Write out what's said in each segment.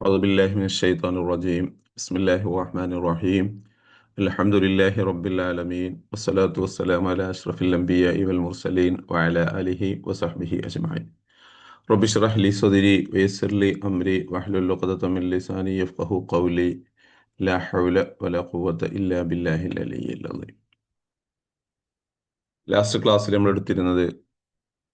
أعوذ بالله من الشيطان الرجيم بسم الله الرحمن الرحيم الحمد لله رب العالمين والصلاة والسلام على أشرف الأنبياء والمرسلين وعلى آله وصحبه أجمعين رب اشرح لي صدري ويسر لي أمري واحلل عقدة من لساني يفقه قولي لا حول ولا قوة إلا بالله العلي العظيم. Last ക്ലാസ്സിൽ നമ്മൾ എടുത്തിരുന്നത്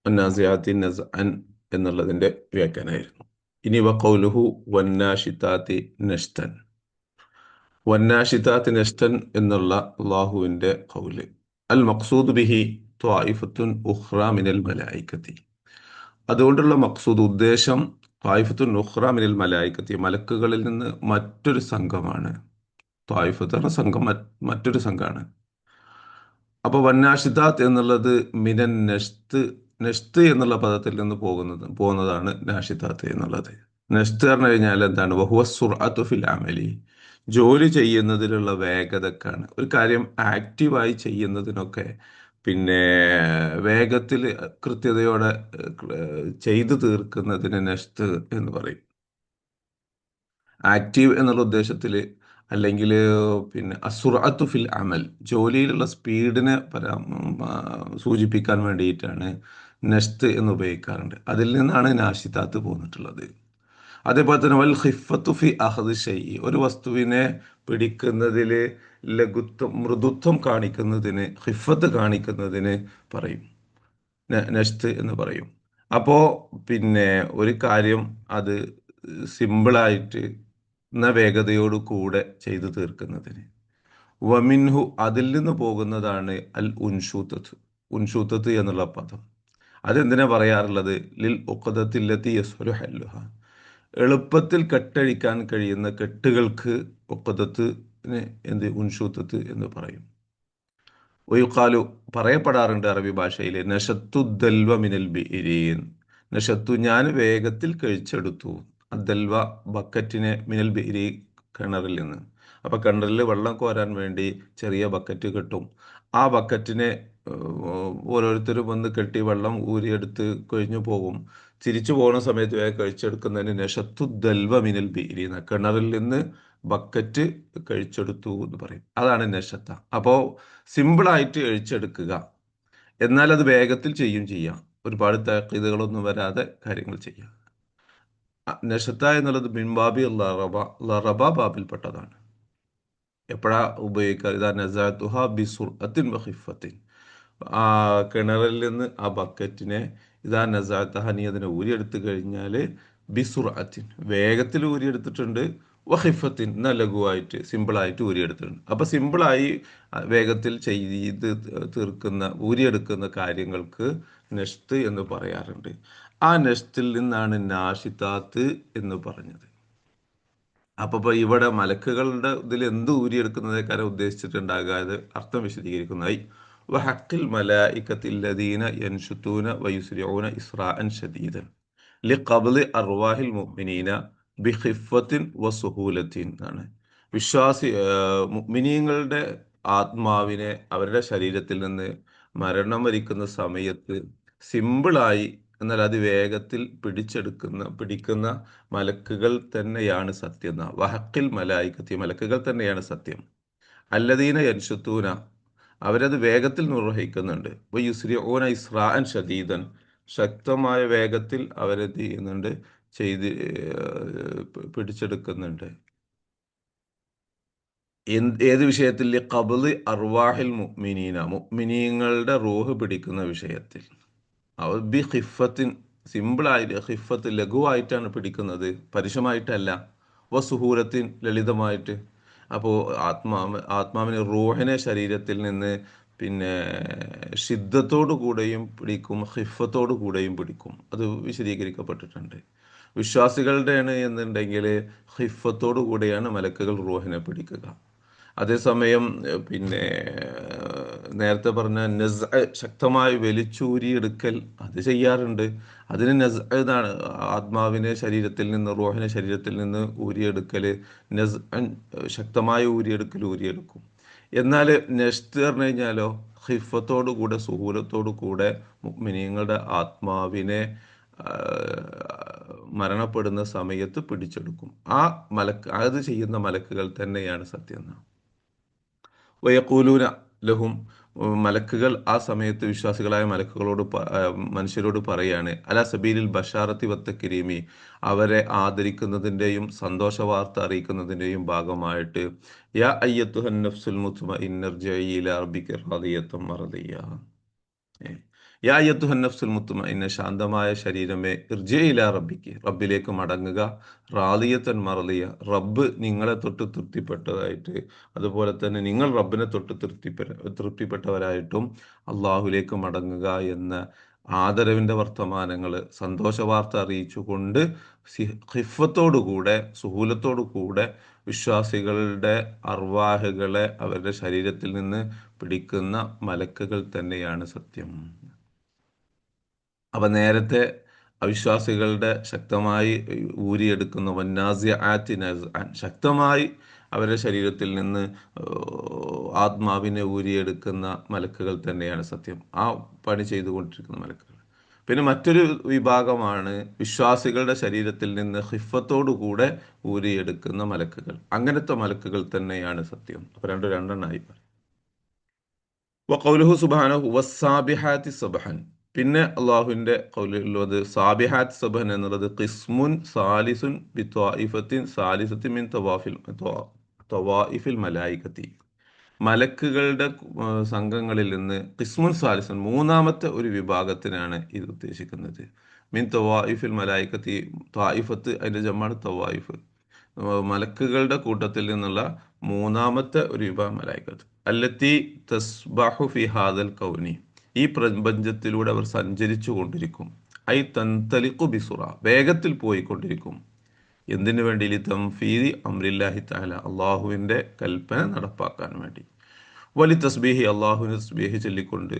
അന്നാസിയാത്തി നസ്അൻ എന്നുള്ളതിൻ്റെ വ്യാഖ്യാനമായിരുന്നു. ഇനി വഖൗലുഹു വന്നാഷിതാത്തി നഷ്തൻ. വന്നാഷിതാത്തി നഷ്തൻ എന്നുള്ള അള്ളാഹുവിൻ്റെ ഖൗല്. അൽ മഖ്സൂദ് ബിഹി ത്വായിഫത്തുൻ ഉഖ്റ മിനൽ മലായികത്തി. അതുകൊണ്ടുള്ള മഖ്സൂദ് ഉദ്ദേശം ത്വായിഫത്തുൻ ഉഖ്റ മിനൽ മലായികത്തി, മലക്കുകളിൽ നിന്ന് മറ്റൊരു സംഘമാണ്. ത്വായിഫത്ത് എന്ന സംഘം മറ്റൊരു സംഘമാണ്. അപ്പോൾ വന്നാഷിതാത്ത് എന്നുള്ളത് മിനൻ നഷ്ത്, നഷ്ത് എന്നുള്ള പദത്തിൽ നിന്ന് പോകുന്നതാണ് നാഷിതാത്ത് എന്നുള്ളത്. നഷ്ത് പറഞ്ഞു കഴിഞ്ഞാൽ എന്താണ്? വഹുവ സുർഅത്തു ഫിൽ അമലി, ജോലി ചെയ്യുന്നതിലുള്ള വേഗതക്കാണ്. ഒരു കാര്യം ആക്റ്റീവായി ചെയ്യുന്നതിനൊക്കെ പിന്നെ വേഗത്തിൽ കൃത്യതയോടെ ചെയ്തു തീർക്കുന്നതിന് നഷ്ത് എന്ന് പറയും. ആക്റ്റീവ് എന്നുള്ള ഉദ്ദേശത്തിൽ, അല്ലെങ്കിൽ പിന്നെ അസുറഅത്തു ഫിൽ അമൽ, ജോലിയിലുള്ള സ്പീഡിനെ സൂചിപ്പിക്കാൻ വേണ്ടിയിട്ടാണ് നഷ്ത് എന്ന് ഉപയോഗിക്കാറുണ്ട്. അതിൽ നിന്നാണ് നാഷിതാത്ത് പോന്നിട്ടുള്ളത്. അതേപോലെ തന്നെ വൽ ഖിഫത്തു ഫി അഖദ് ഷൈഇ, ഒരു വസ്തുവിനെ പിടിക്കുന്നതിൽ ലഘുത്വം, മൃദുത്വം കാണിക്കുന്നതിന്, ഖിഫത്ത് കാണിക്കുന്നതിന് പറയും നഷ്ത് എന്ന് പറയും. അപ്പോൾ പിന്നെ ഒരു കാര്യം അത് സിമ്പിളായിട്ട് എന്ന വേഗതയോട് കൂടെ ചെയ്തു തീർക്കുന്നതിന്. വമിൻഹു, അതിൽ നിന്ന് പോകുന്നതാണ് അൽ ഉൻഷൂത്തത്ത്. ഉൻഷൂത്തത്ത് എന്നുള്ള പദം അതെന്തിനാ പറയാറുള്ളത്? ലിൽ ഉഖദത്തില്ലത്തി യസ്ഹുലു ഹല്ലുഹ, എളുപ്പത്തിൽ കെട്ടഴിക്കാൻ കഴിയുന്ന കെട്ടുകൾക്ക് ഉഖദത്തിന് ഉൻഷൂത്തത്ത് എന്ന് പറയും. ഒയുക്കാലു, പറയപ്പെടാറുണ്ട് അറബി ഭാഷയിൽ, നഷത്തു ദൽവ മിനൽ ബിഇരീൻ. നഷത്തു, ഞാൻ വേഗത്തിൽ കഴിച്ചെടുത്തു. അദ്ദൽവ, ബക്കറ്റിനെ, മിനൽ ബിഇരി, കിണറിൽ നിന്ന്. അപ്പം കിണറിൽ വെള്ളം കോരാൻ വേണ്ടി ചെറിയ ബക്കറ്റ് കെട്ടും. ആ ബക്കറ്റിനെ ഓരോരുത്തരും വന്ന് കെട്ടി വെള്ളം ഊരിയെടുത്ത് കഴിഞ്ഞു പോകും. തിരിച്ചു പോകുന്ന സമയത്ത് വേഗം കഴിച്ചെടുക്കുന്നതിന് നഷത്തു ദൽവ മിനൽ ബിഇരി, കിണറിൽ നിന്ന് ബക്കറ്റ് കഴിച്ചെടുത്തു എന്ന് പറയും. അതാണ് നഷത്ത. അപ്പോൾ സിമ്പിളായിട്ട് കഴിച്ചെടുക്കുക, എന്നാൽ അത് വേഗത്തിൽ ചെയ്യാം. ഒരുപാട് തഖീദുകളൊന്നും വരാതെ കാര്യങ്ങൾ ചെയ്യാം. നഷത്ത എന്നുള്ളത് മിൻബാബി ലറബ ബാബിൽപ്പെട്ടതാണ്. എപ്പോഴാ ഉപയോഗിക്കുക? ഇതാ നസാത്തുഹ ബിസുർഅത്തിൻ വഖിഫത്തിൻ. ആ കിണറിൽ നിന്ന് ആ ബക്കറ്റിനെ, ഇതാ നസാത്തഹ, നീ അതിനെ ഊരിയെടുത്ത് കഴിഞ്ഞാൽ ബിസുർഅത്തിൻ, വേഗത്തിൽ ഊരിയെടുത്തിട്ടുണ്ട്. വഖിഫത്തിൻ, എന്നാൽ ലഘുവായിട്ട്, സിമ്പിളായിട്ട് ഊരിയെടുത്തിട്ടുണ്ട്. അപ്പോൾ സിമ്പിളായി വേഗത്തിൽ ചെയ്ത് തീർക്കുന്ന, ഊരിയെടുക്കുന്ന കാര്യങ്ങൾക്ക് നഷ്ത് എന്ന് പറയാറുണ്ട്. ആ നഷ്തിൽ നിന്നാണ് നാഷിതാത്ത് എന്ന് പറഞ്ഞത്. അപ്പോൾ ഇവിടെ മലക്കുകളുടെ ഇതിൽ എന്ത് ഊരിയെടുക്കുന്നതേക്കാരം ഉദ്ദേശിച്ചിട്ടുണ്ടാകുക, അത് അർത്ഥം വിശദീകരിക്കുന്നതായി. വഹക്കിൽ മലായികത്തില്ലദീന യൻഷുത്തൂന വയുസ്രിഊന ഇസ്രാഅൻ ഷദീദൻ ലിഖബ്ലി അർവാഹിൽ മുഅ്മിനീന ബിഖിഫത്തിൻ വസുഹൂലത്തിൻ എന്നാണ്. മുഅ്മിനീങ്ങളുടെ ആത്മാവിനെ അവരുടെ ശരീരത്തിൽ നിന്ന് മരണം വരിക്കുന്ന സമയത്ത് സിമ്പിളായി, എന്നാൽ അത് വേഗത്തിൽ പിടിക്കുന്ന മലക്കുകൾ തന്നെയാണ് സത്യം. വഹക്കിൽ മലായികത്തി, മലക്കുകൾ തന്നെയാണ് സത്യം. അല്ലദീന യൻഷുത്തൂന, അവരത് വേഗത്തിൽ നിർവഹിക്കുന്നുണ്ട്. യുസ്രിഊന ഇസ്രാഅൻ ഷദീദൻ, ശക്തമായ വേഗത്തിൽ അവരത് ചെയ്യുന്നുണ്ട്, പിടിച്ചെടുക്കുന്നുണ്ട്. ഏത് വിഷയത്തിൽ? ഖബ്ലി അർവാഹിൽ മുഅ്മിനീന, മുഅ്മിനീങ്ങളുടെ റൂഹ് പിടിക്കുന്ന വിഷയത്തിൽ. അവർ ബി ഖിഫത്തിൻ, സിമ്പിളായിട്ട്, ഖിഫത്ത് ലഘുവായിട്ടാണ് പിടിക്കുന്നത്, പരുഷമായിട്ടല്ല. വസുഹൂലത്തിൻ, ലളിതമായിട്ട്. അപ്പോൾ ആത്മാവിനെ, റൂഹിനെ ശരീരത്തിൽ നിന്ന് പിന്നെ ഷിദ്ദത്തോടു കൂടെയും പിടിക്കും, ഖിഫത്തോടു കൂടെയും പിടിക്കും. അത് വിശദീകരിക്കപ്പെട്ടിട്ടുണ്ട്. വിശ്വാസികളുടെയാണ് എന്നുണ്ടെങ്കിൽ ഖിഫത്തോടു കൂടെയാണ് മലക്കുകൾ റൂഹിനെ പിടിക്കുക. അതേസമയം പിന്നെ നേരത്തെ പറഞ്ഞ ശക്തമായി വലിച്ചൂരിയെടുക്കൽ, അത് ചെയ്യാറുണ്ട്. അതിന് ഇതാണ് ആത്മാവിനെ ശരീരത്തിൽ നിന്ന്, റൂഹിനെ ശരീരത്തിൽ നിന്ന് ഊരിയെടുക്കൽ, ശക്തമായ ഊരിയെടുക്കും. എന്നാൽ നഷ്ത് പറഞ്ഞു കഴിഞ്ഞാലോ, ഹിഫത്തോടു കൂടെ, സുഹൂലത്തോടു കൂടെ മുഅ്മിനീങ്ങളുടെ ആത്മാവിനെ ആ, മരണപ്പെടുന്ന സമയത്ത് പിടിച്ചെടുക്കും. ആ അത് ചെയ്യുന്ന മലക്കുകൾ തന്നെയാണ് സത്യം. വയക്കൂലൂന ലഹും, മലക്കുകൾ ആ സമയത്ത് വിശ്വാസികളായ മലക്കുകളോട് മനുഷ്യരോട് പറയാണ്, അല സബീലിൽ ബഷാറത്തി വത്തക്കിരീമി, അവരെ ആദരിക്കുന്നതിൻ്റെയും സന്തോഷ വാർത്ത അറിയിക്കുന്നതിൻ്റെയും ഭാഗമായിട്ട്, യാ അയ്യത്തുഹൻ നഫ്സുൽ മുത്മഇന്ന ഇർജിഇ ഇലാ റബ്ബിക റാദിയത്തൻ മർദിയ. ഏ. യാ അയ്യത്തുഹൻ നഫ്സുൽ മുത്മഇന്ന, ശാന്തമായ ശരീരമേ, ഇർജിഇ ഇലാ റബ്ബിക്ക്, റബ്ബിലേക്ക് മടങ്ങുക, റാദിയത്തൻ മർദിയ, റബ്ബ് നിങ്ങളെ തൊട്ട് തൃപ്തിപ്പെട്ടതായിട്ട്, അതുപോലെ തന്നെ നിങ്ങൾ റബ്ബിനെ തൊട്ട് തൃപ്തിപ്പെട്ടവരായിട്ടും അള്ളാഹുലേക്ക് മടങ്ങുക എന്ന ആദരവിൻ്റെ വർത്തമാനങ്ങൾ, സന്തോഷ വാർത്ത അറിയിച്ചുകൊണ്ട് ഹിഫത്തോടുകൂടെ, സുഹൂലത്തോടുകൂടെ വിശ്വാസികളുടെ അർവാഹുകളെ അവരുടെ ശരീരത്തിൽ നിന്ന് പിടിക്കുന്ന മലക്കുകൾ തന്നെയാണ് സത്യം. അപ്പം നേരത്തെ അവിശ്വാസികളുടെ ശക്തമായി ഊരിയെടുക്കുന്ന വന്നാസിയ ശക്തമായി അവരുടെ ശരീരത്തിൽ നിന്ന് ആത്മാവിനെ ഊരിയെടുക്കുന്ന മലക്കുകൾ തന്നെയാണ് സത്യം. ആ പണി ചെയ്തുകൊണ്ടിരിക്കുന്ന മലക്കുകൾ. പിന്നെ മറ്റൊരു വിഭാഗമാണ് വിശ്വാസികളുടെ ശരീരത്തിൽ നിന്ന് ഹിഫത്തോടുകൂടെ ഊരിയെടുക്കുന്ന മലക്കുകൾ. അങ്ങനത്തെ മലക്കുകൾ തന്നെയാണ് സത്യം. അപ്പം രണ്ടെണ്ണമായി. വഖൗലുഹു സുബ്ഹാനഹു വസ്സാബിഹാത്തി സബ്ഹൻ. പിന്നെ അള്ളാഹുവിൻ്റെ ഖൗലുള്ളത് സാബിഹാത്ത് സബ്ഹൻ എന്നുള്ളത് ഖിസ്മുൻ സാലിസുൻ ബി ത്വായിഫത്തിൻ സാലിസത്തിൻ മിൻ തവായിഫിൽ മലായികത്തി. മലക്കുകളുടെ സംഘങ്ങളിൽ നിന്ന് ഖിസ്മുൻ സാലിസുൻ, മൂന്നാമത്തെ ഒരു വിഭാഗത്തിനാണ് ഇത് ഉദ്ദേശിക്കുന്നത്. മിൻ തവായിഫിൽ മലായികത്തി, ത്വായിഫത്ത് അതിൻ്റെ ജമ്മാണ് തവായിഫ്. മലക്കുകളുടെ കൂട്ടത്തിൽ നിന്നുള്ള മൂന്നാമത്തെ ഒരു വിഭാഗം മലായികത്ത്. അല്ലത്തി തസ്ബഹു ഫി ഹാദൽ കൗനി, ഈ പ്രപഞ്ചത്തിലൂടെ അവർ സഞ്ചരിച്ചു കൊണ്ടിരിക്കും. ഐ തൻതലിഖു ബിസുറ, വേഗത്തിൽ പോയിക്കൊണ്ടിരിക്കും. എന്തിനു വേണ്ടി? തംഫീദി അംരില്ലാഹി തആല, അള്ളാഹുവിൻ്റെ കൽപ്പന നടപ്പാക്കാൻ വേണ്ടി. വലി തസ്ബീഹി, അള്ളാഹുവിന് തസ്ബീഹ് ചൊല്ലിക്കൊണ്ട്,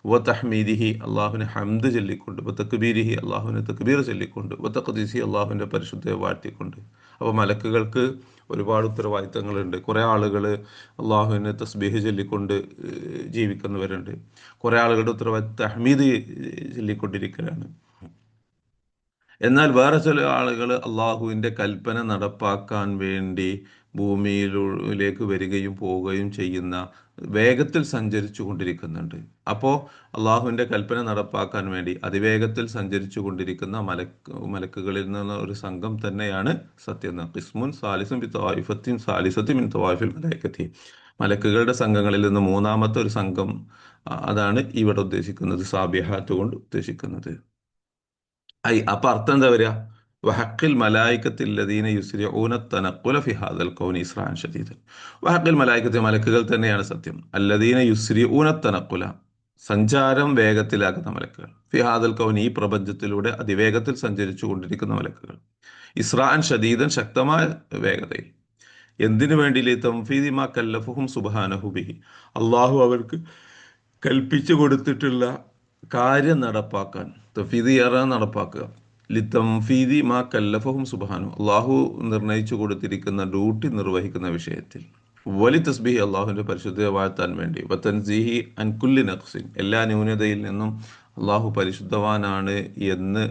വ തഹ്മീദിഹി, അള്ളാഹുവിന് ഹംദ് ചൊല്ലിക്കൊണ്ട്, വ തക്ബീരിഹി, അള്ളാഹുവിന് തക്ബീർ ചൊല്ലിക്കൊണ്ട്, വ തഖ്ദീസി, അള്ളാഹുവിൻ്റെ പരിശുദ്ധയെ വാഴ്ത്തിക്കൊണ്ട്. അപ്പോൾ മലക്കുകൾക്ക് ഒരുപാട് ഉത്തരവാദിത്തങ്ങളുണ്ട്. കുറേ ആളുകൾ അള്ളാഹുവിനെ തസ്ബീഹ് ചൊല്ലിക്കൊണ്ട് ജീവിക്കുന്നവരുണ്ട്. കുറേ ആളുകളുടെ ഉത്തരവാദിത്തം തഹ്മീദ് ചൊല്ലിക്കൊണ്ടിരിക്കലാണ്. എന്നാൽ വേറെ ചില ആളുകൾ അള്ളാഹുവിൻ്റെ കൽപ്പന നടപ്പാക്കാൻ വേണ്ടി ഭൂമിയിലേക്ക് വരികയും പോവുകയും ചെയ്യുന്ന, വേഗത്തിൽ സഞ്ചരിച്ചു കൊണ്ടിരിക്കുന്നുണ്ട്. അപ്പോൾ അള്ളാഹുവിൻ്റെ കൽപ്പന നടപ്പാക്കാൻ വേണ്ടി അതിവേഗത്തിൽ സഞ്ചരിച്ചു കൊണ്ടിരിക്കുന്ന മലക്കുകളിൽ നിന്ന് ഒരു സംഘം തന്നെയാണ് സത്യം. ഖിസ്മുൻ സാലിസും ബി തവായിഫത്തിൻ സാലിസത്തി മിൻ തവായിഫിൽ മലായികത്തി, മലക്കുകളുടെ സംഘങ്ങളിൽ നിന്ന് മൂന്നാമത്തെ ഒരു സംഘം, അതാണ് ഇവിടെ ഉദ്ദേശിക്കുന്നത്, സാബിഹാത്ത് കൊണ്ട് ഉദ്ദേശിക്കുന്നത്. അപ്പൊ അർത്ഥം എന്താ വരിക? വഹക്കിൽ മലായിക്കത്തില്ലദീന യുസ്രിഊന തനഖുല ഫി ഹാദൽ കൗനി ഇസ്റാൻ ശദീദൻ. വഹക്കിൽ മലായിക്കത്തെ, മലക്കുകൾ തന്നെയാണ് സത്യം. അല്ലദീന യുസ്രിഊന തനഖുല, സഞ്ചാരം വേഗത്തിലാക്കുന്ന മലക്കുകൾ. ഫി ഹാദൽ കൗനി, ഈ പ്രപഞ്ചത്തിലൂടെ അതിവേഗത്തിൽ സഞ്ചരിച്ചു കൊണ്ടിരിക്കുന്ന മലക്കുകൾ. ഇസ്റാൻ ഷദീദൻ, ശക്തമായ വേഗതയിൽ. എന്തിനു വേണ്ടി? തംഫീദി മാ കല്ലഫഹും സുബ്ഹാനഹു ബിഹി, അള്ളാഹു അവർക്ക് കൽപ്പിച്ചു കൊടുത്തിട്ടുള്ള കാര്യം നടപ്പാക്കാൻ. തഫീദ് നടപ്പാക്കുക. ലിത്തംഫീദി മാ കല്ലഫഹും സുബ്ഹാനഹു, അള്ളാഹു നിർണയിച്ചു കൊടുത്തിരിക്കുന്ന ഡ്യൂട്ടി നിർവഹിക്കുന്ന വിഷയത്തിൽ. വലി തസ്ബീഹി, അള്ളാഹുവിൻ്റെ പരിശുദ്ധയെ വാഴ്ത്താൻ വേണ്ടി. വതൻസീഹി അൻ കുല്ലി നഖ്സിൻ, എല്ലാ ന്യൂനതയിൽ നിന്നും അള്ളാഹു പരിശുദ്ധവാനാണ് എന്ന്